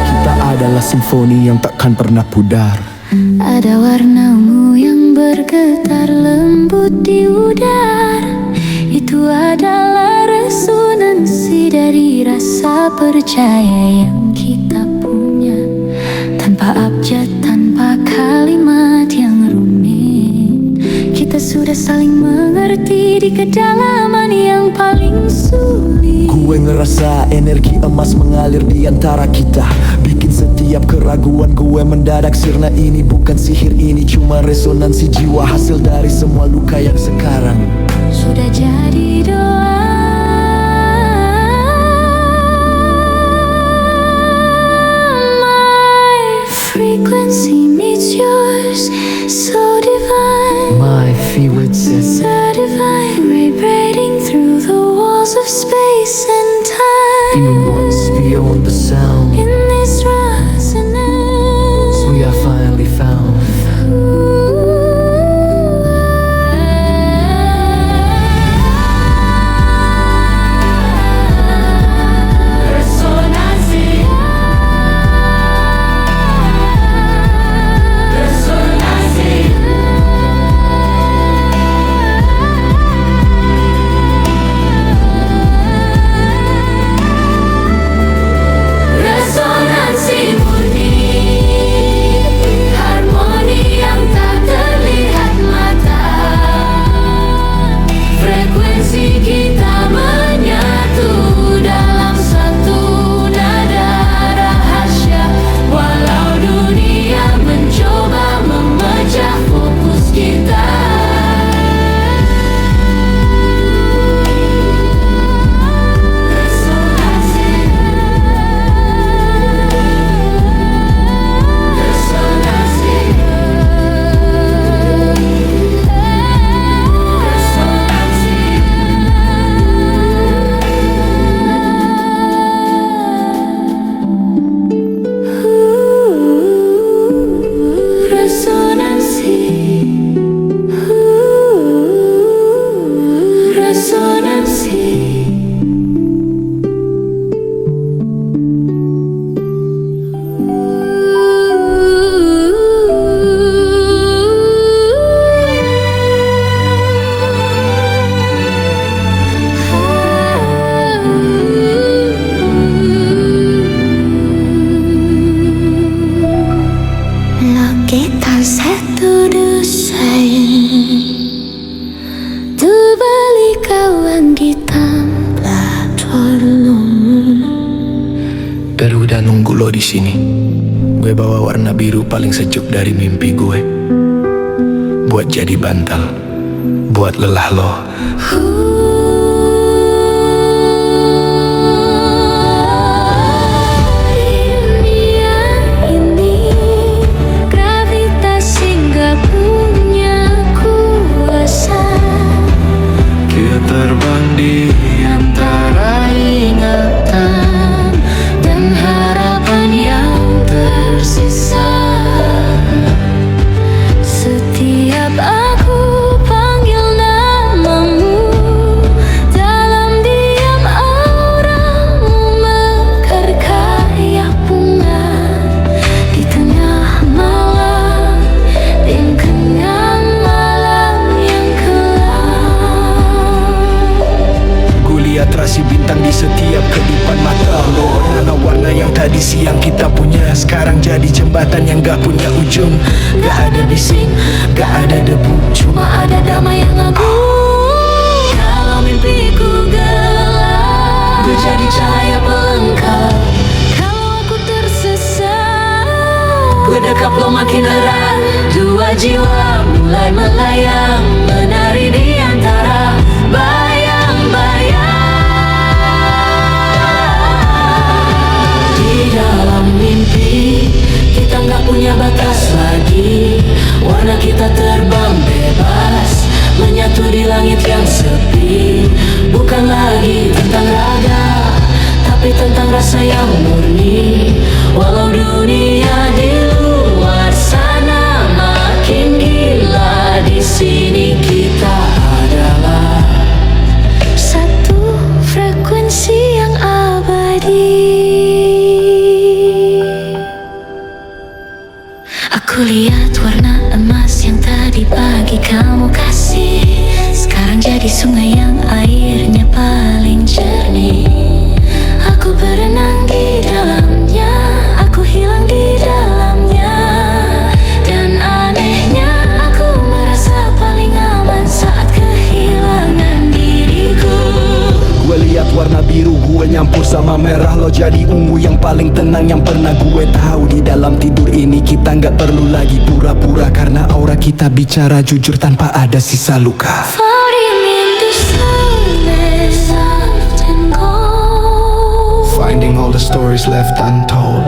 Kita adalah simfoni yang takkan pernah pudar. Ada warna ungu yang bergetar lembut di udara. Itu adalah resonansi dari rasa percaya yang kita punya. Tanpa abjad, tanpa kalimat yang rumit, kita sudah saling mengerti di kedalaman yang paling sulit. Gue ngerasa energi emas mengalir di antara kita, bikin setiap keraguan gue mendadak sirna. Ini bukan sihir, ini cuma resonansi jiwa, hasil dari semua luka yang sekarang Sudah jadi doa. My frequency meets yours, so divine, My favorite says so divine, vibrating through the walls of space and time. once beyond the sound. In this resonance, We are finally found. resonansi, resonansi. Resonansi murni, harmoni yang tak terlihat mata. Frekuensi kita menyatu dalam satu nada rahasia. Walau dunia mencoba memecah fokus kita, resonansi, resonansi, resonansi, resonansi. Lo que tal satu desain tu balik kawan di tempat tolong. Dan udah nunggu lo di sini. Gue bawa warna biru paling sejuk dari mimpi gue, buat jadi bantal, buat lelah lo. Di dunia ini, gravitasi nggak punya kuasa. Kita terbang di Antara ingatan dan harapan yang tersisa. Setiap aku panggil namamu, perdebatan yang gak punya ujung. Gak ada bising, gak ada debu, Cuma ada damai yang agung. Kalau mimpiku gelap, menjadi cahaya pelengkap. Kalau aku tersesat, berdekap lo makin erat. Dua jiwa mulai melayang, menari di antara bayang-bayang. Di dalam mimpi kita nggak punya batas lagi. Warna kita terbang bebas, menyatu di langit yang sepi. Bukan lagi tentang raga, tapi tentang rasa yang murni. Walau dunia di luar sana makin gila, di sini kita adalah satu frekuensi yang abadi. Aku lihat warna emas yang tadi pagi kamu kasih, sekarang jadi sungai yang airnya paling jernih. Aku berenang di dalamnya, aku hilang di dalamnya. Dan anehnya aku merasa paling aman saat kehilangan diriku. gue lihat warna biru, gue nyampur sama merah. Lo jadi ungu yang paling tenang yang pernah gue tahu. Di dalam tidur ini kita gak perlu lagi pura-pura, karena aura kita bicara jujur tanpa ada sisa luka. Floating in the silence, soft and cold. Finding all the stories left untold.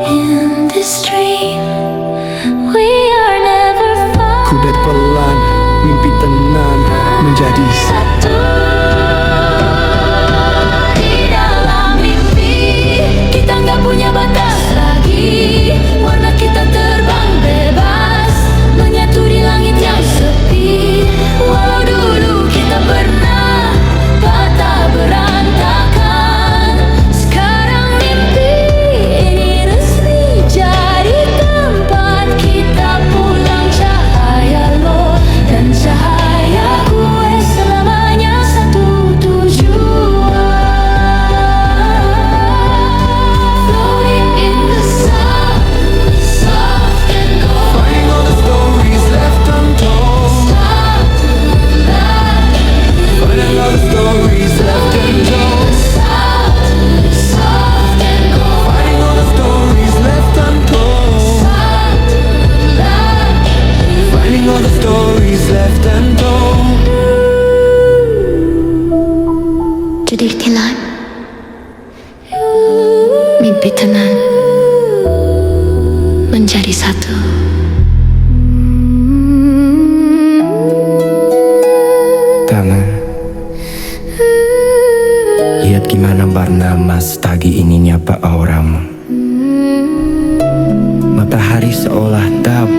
In this dream, we are never far. Kudet pelan, mimpi tenang menjadi Satu di dalam mimpi, kita nggak punya batas lagi. Warna kita terbang bebas, menyatu di langit yang sepi. Walau dulu kita pernah patah berantakan, sekarang mimpi ini resmi jadi tempat kita pulang. Cahaya lo dan cahaya gue selamanya satu tujuan. Floating in the sun, soft and cold. Finding all the stories left untold. Stop that. Finding all the stories left untold. Soft and cold. Finding all the stories left untold. Finding all the stories left untold. Jadi kilat, mimpi tenang menjadi satu. tanah. Lihat gimana warna emas tagi ini nyapa auramu. Matahari seolah tahu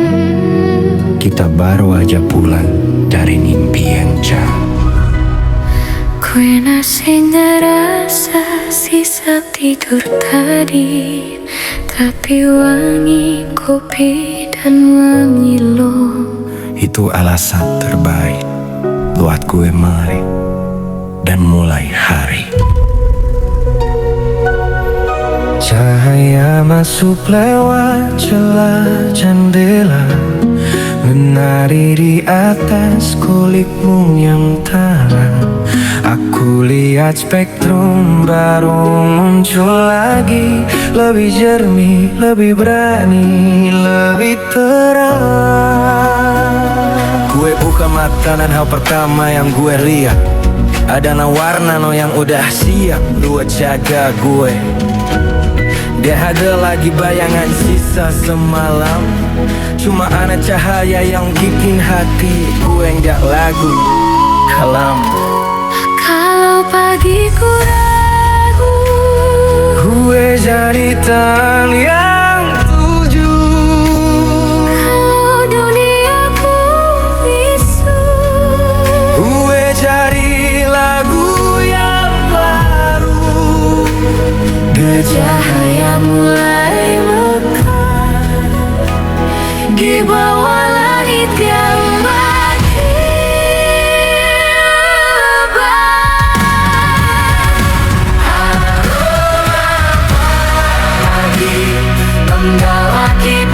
kita baru aja pulang dari mimpi yang jauh. Gue masih ngerasa sisa tidur tadi, tapi wangi kopi dan wangi lo. Itu alasan terbaik buat gue melek dan mulai hari. Cahaya masuk lewat celah jendela, menari di atas kulitmu yang terang. Aku lihat spektrum baru muncul lagi, lebih jernih, lebih berani, lebih terang. Gue buka mata dan hal pertama yang gue lihat adalah warna lo yang udah siap buat jaga gue. Gak ada lagi bayangan sisa semalam, cuma ada cahaya yang bikin hati gue gak lagu kalam. Kalau pagiku ragu, Gue jadi tan yang tujuh. kalau duniaku bisu, Gue cari lagu yang baru. cahaya mulai mekar di bawah langit yang membawa kita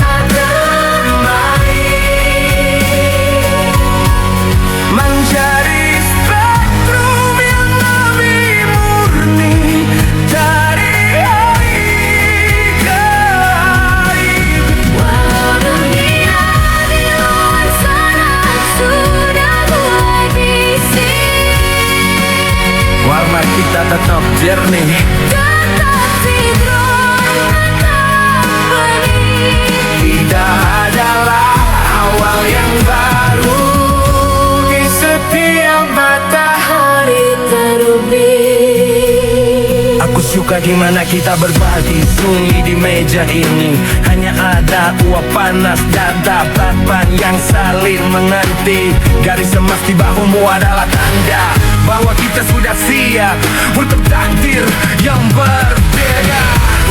suka gimana kita berbagi sunyi di meja ini. Hanya ada uap panas dan tatapan yang saling mengerti. Garis emas di bahumu adalah tanda bahwa kita sudah siap untuk takdir yang berbeda.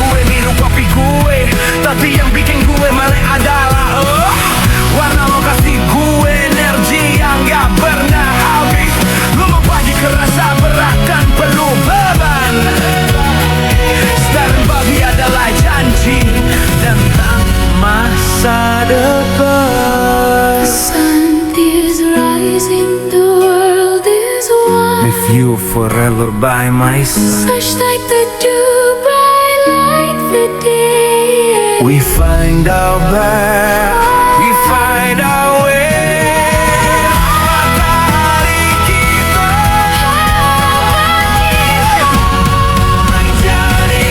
Gue minum kopi gue, tapi yang bikin gue melek adalah warna lo kasih gue energi yang gak pernah habis. Lo mau bagi kerasa berat dan penuh beban. Sekarang babi adalah janji tentang masa depan. The sun is rising, the world is one. With you forever by my side. Such like the dew, bright like the day. We find our back, we find our way. Matahari kita menjadi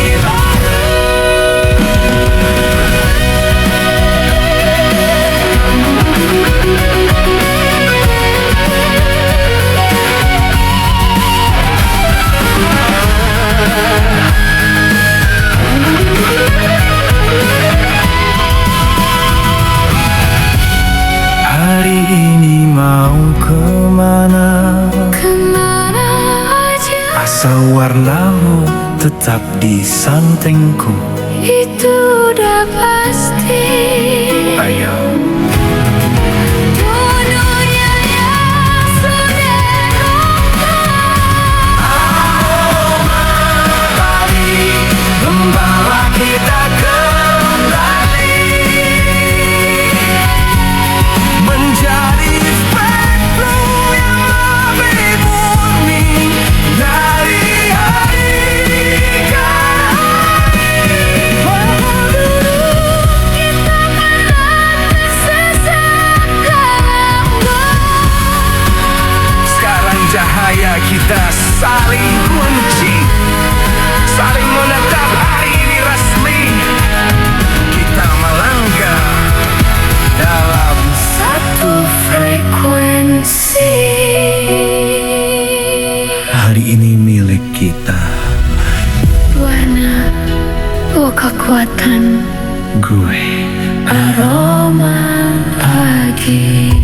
hari ini mau kemana? Kemana aja Asal warnamu tetap di sampingku. itu udah pasti. Ayo Dunia yang sudah Matahari membawa kita kembali menjadi spektrum yang lebih murni dari hari ke hari. walau dulu kita pernah tersesat dalam Sekarang cahaya kita saling kunci, saling menetap hari ini resmi. Kita melangkah dalam satu frekuensi. hari ini milik kita. Warna, oh kekuatan, Gue aroma pagi.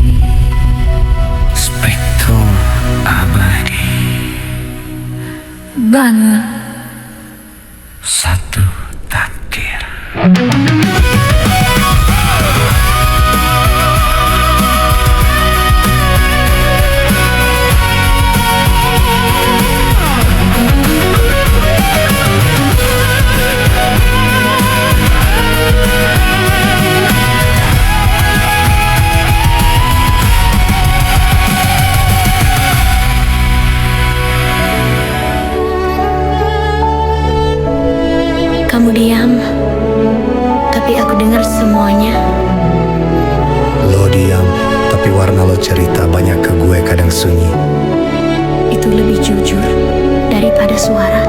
Spektrum abadi. Bangun. Satu takdir. Kamu diam, tapi aku dengar semuanya. Lo diam, tapi warna lo cerita banyak ke gue kadang sunyi. Itu lebih jujur daripada suara.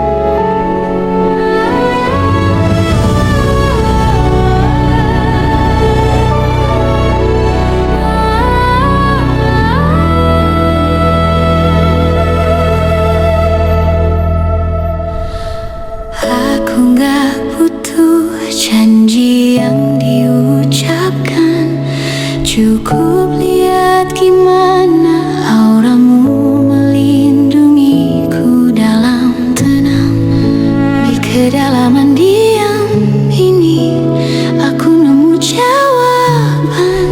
Aku gak butuh janji yang diucapkan. Cukup lihat gimana auramu melindungiku dalam tenang. Di kedalaman diam ini aku nemu jawaban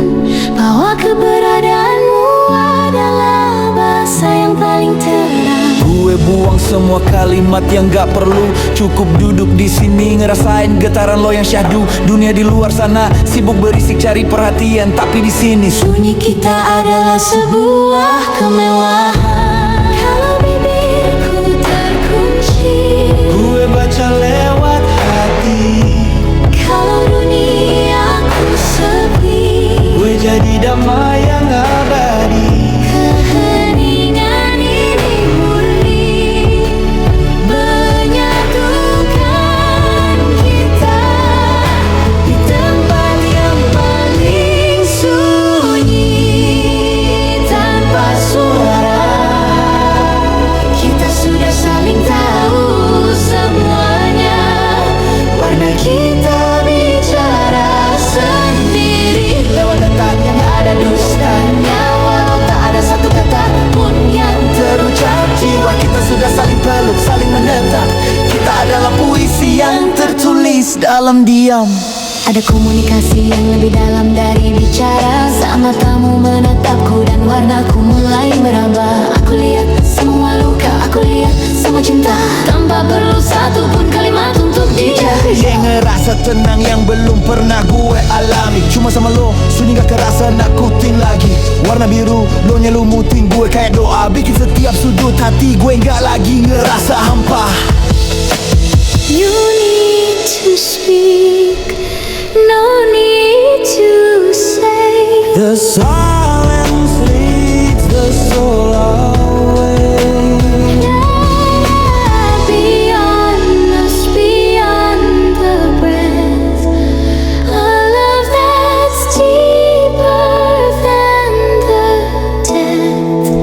bahwa keberadaanmu adalah bahasa yang paling terang. Gue buang semua kalimat yang gak perlu. Cukup duduk di sini ngerasain getaran lo yang syahdu. Dunia di luar sana sibuk berisik cari perhatian, tapi di sini Sunyi kita adalah sebuah kemewahan. Kalau bibirku terkunci, gue baca lewat hati. kalau duniaku sepi, Gue jadi damai yang abadi. keheningan ini murni menyatukan kita di tempat yang paling sunyi tanpa suara. Kita sudah saling tahu semuanya. dalam diam. Ada komunikasi yang lebih dalam dari bicara. Saat matamu menatapku dan warnaku mulai meraba. Aku lihat semua luka, aku lihat semua cinta, tanpa perlu satu pun kalimat untuk dijahit. Ngerasa tenang yang belum pernah gue alami. Cuma sama lo, sunyi gak kerasa nakutin lagi. Warna biru, lo nyelumutin gue kayak doa. Bikin setiap sudut hati gue gak lagi ngerasa hampa. You need to speak, no need to say. The silence leads the soul away. Beyond us, beyond the breath, a love that's deeper than the death.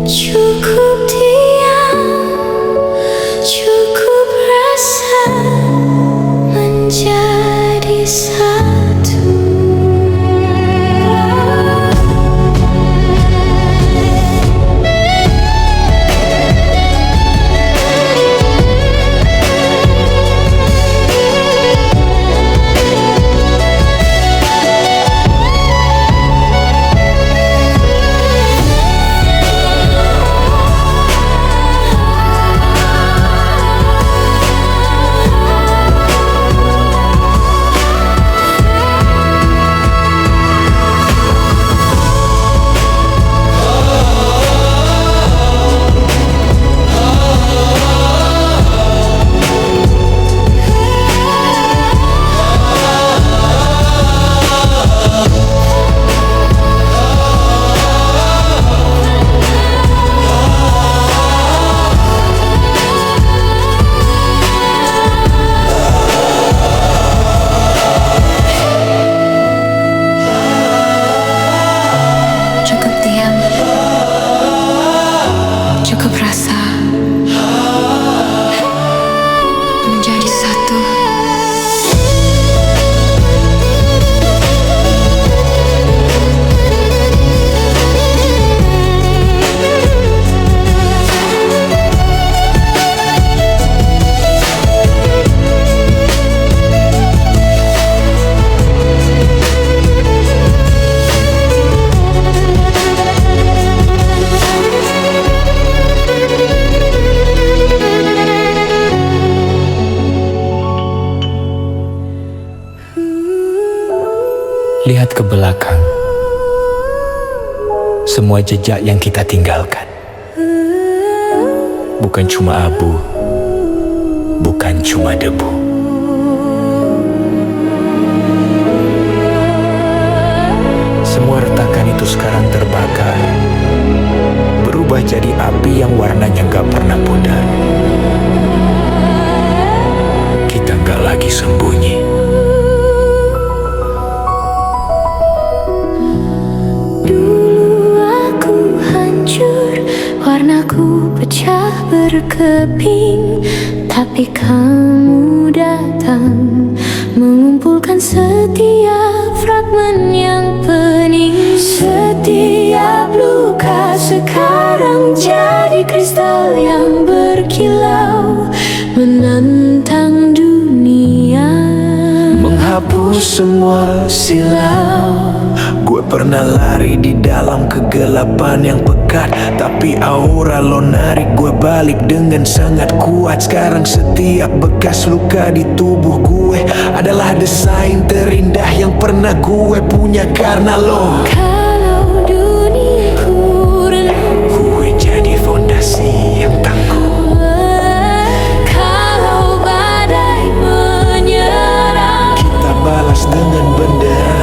Cukup diam, cukup rasa menjadi satu. Cukup diam, cukup rasa menjadi satu. Lihat ke belakang, semua jejak yang kita tinggalkan bukan cuma abu, bukan cuma debu. Semua retakan itu sekarang terbakar, berubah jadi api yang warnanya gak pernah pudar. Kita gak lagi sembunyi. Warnaku pecah berkeping, tapi kamu datang mengumpulkan setiap fragmen yang pening. Setiap luka sekarang jadi kristal yang berkilau, menantang dunia, Menghapus semua silau. Gue pernah lari di dalam kegelapan yang pekat, tapi aura lo narik gue balik dengan sangat kuat. Sekarang setiap bekas luka di tubuh gue adalah desain terindah yang pernah gue punya karena lo. kalau duniaku renuh, Gue jadi fondasi yang tangguh. kalau badai menyerang, Kita balas dengan bendera.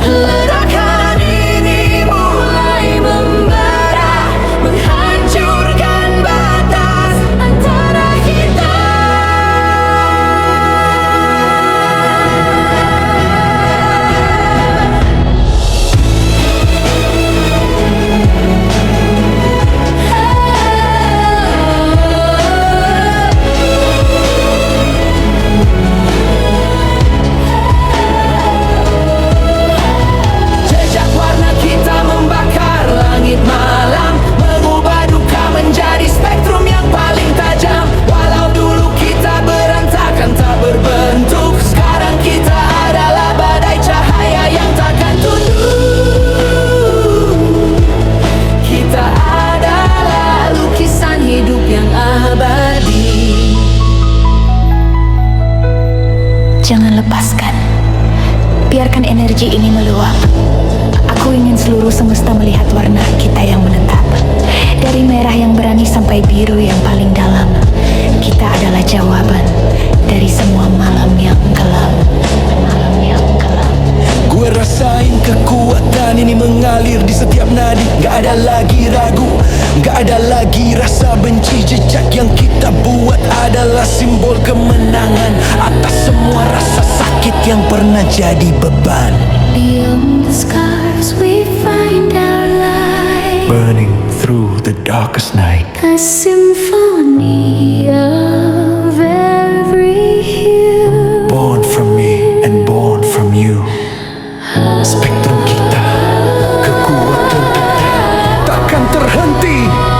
ledakan ini mulai membara, menghancurkan batas antara kita. biji ini meluap. Aku ingin seluruh semesta melihat warna kita yang menetap. Dari merah yang berani sampai biru yang paling dalam. Kita adalah jawaban dari semua malam yang gelap. Malam yang gelap. Gue rasain kekuatan ini mengalir di setiap nadi. Gak ada lagi ragu, gak ada lagi rasa benci. Jejak yang kita buat adalah simbol kemenangan atas semua rasa sakit yang pernah jadi beban. Beyond the scars we find our light. Burning through the darkest night. A symphony of every hue. Born from me and born from you. Spektrum kita, kekuatan kita takkan terhenti. Kekuatan kita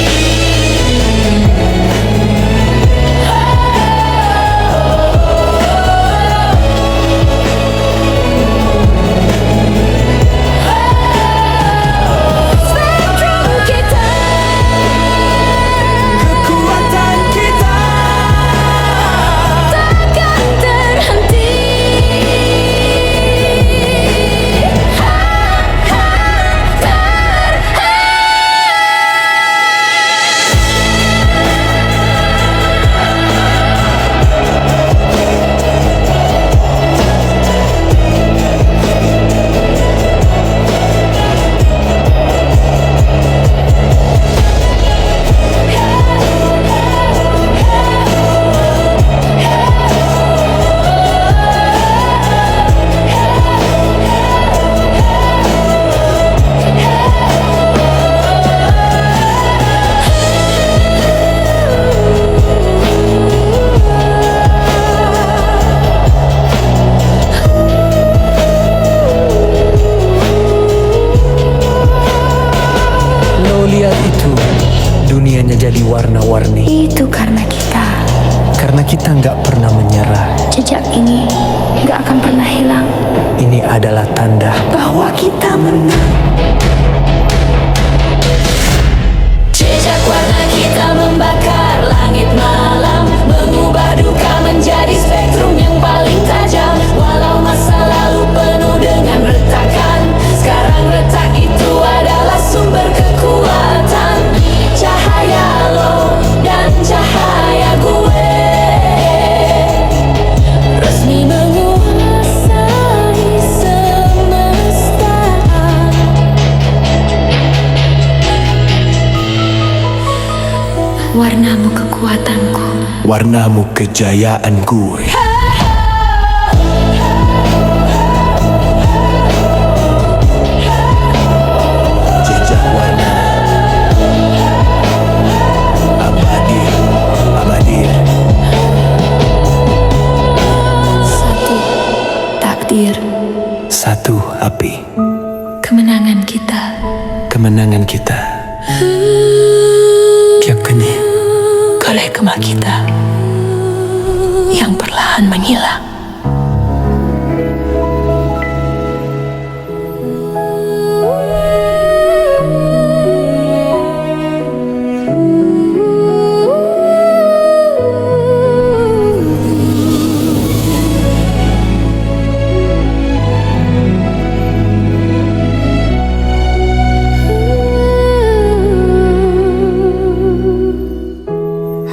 takkan terhenti. Lo lihat itu, dunianya jadi warna-warni. Itu karena kita. Karena kita nggak pernah menyerah. Jejak ini gak akan pernah hilang. Ini adalah tanda Bahwa kita menang. Jejak warna kita membakar langit malam, mengubah duka menjadi spektrum yang paling tajam. Walau masa lalu penuh dengan retakan, sekarang retak itu adalah sumber kekuatan. Cahaya lo dan cahaya gue resmi menguasai semesta. Warnamu kekuatanku. warnamu kejayaan gue. Jejak warna abadi, abadi. Satu takdir. Satu api, Kemenangan kita. kemenangan kita. Yakni Oleh kemal kita yang perlahan menghilang.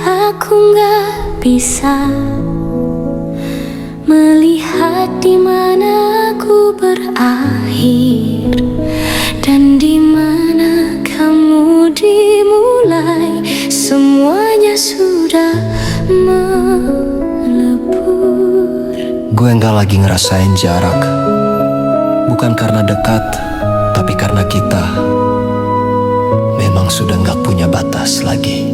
Aku gak bisa melihat di mana aku berakhir dan di mana kamu dimulai. Semuanya sudah melebur. Gue nggak lagi ngerasain jarak. Bukan karena dekat, tapi karena kita memang sudah nggak punya batas lagi.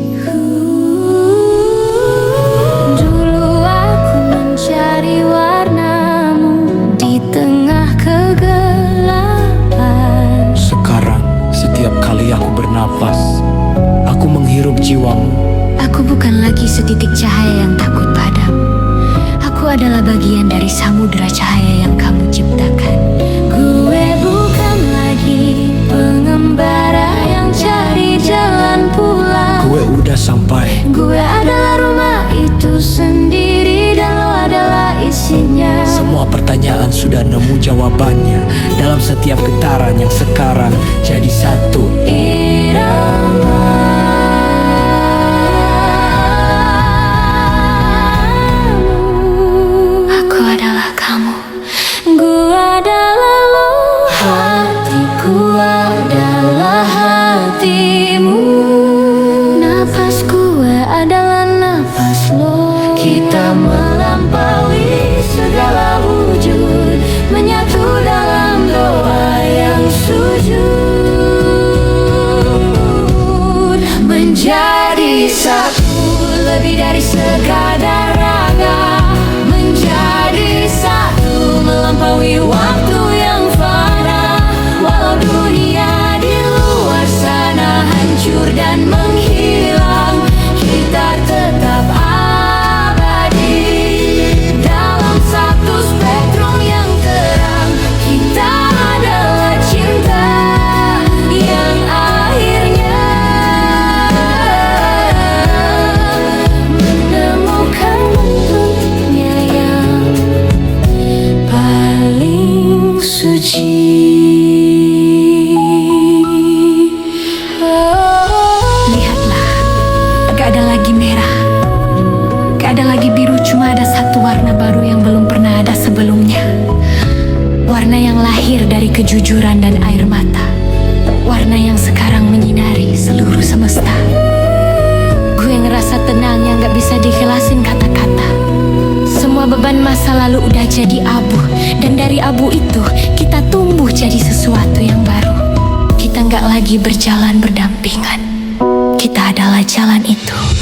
Dulu aku mencari warnamu di tengah kegelapan. sekarang setiap kali aku bernapas, aku menghirup jiwamu. Aku bukan lagi setitik cahaya yang takut padam. Aku adalah bagian dari samudera cahaya yang kamu ciptakan. Gue bukan lagi pengembara yang cari jalan pulang. Gue udah sampai. Gue adalah rumah itu sendiri dan lo adalah isinya. pertanyaan sudah nemu jawabannya dalam setiap getaran yang sekarang jadi satu Irama. Aku adalah kamu, gua adalah lo, hatiku adalah hatimu, napasku adalah napas lo. Kita melampaui segala wujud, menyatu dalam doa yang sujud, menjadi satu lebih dari sekadar raga, menjadi satu melampaui waktu yang fana. Walau dunia di luar sana hancur dan menghilang, kita tetap abadi dalam satu spektrum yang terang. Kita adalah cinta yang akhirnya menemukan bentuknya yang paling suci. Lihatlah, gak ada lagi merah, gak ada lagi biru, cuma ada satu warna baru yang belum pernah ada sebelumnya. Warna yang lahir dari kejujuran dan air mata, warna yang sekarang menyinari seluruh semesta. Gue ngerasa tenang yang gak bisa dijelasin kata-kata. Semua beban masa lalu udah jadi abu, dan dari abu itu kita tumbuh jadi sesuatu yang baru. Kita gak lagi berjalan berdampingan, kita adalah jalan itu.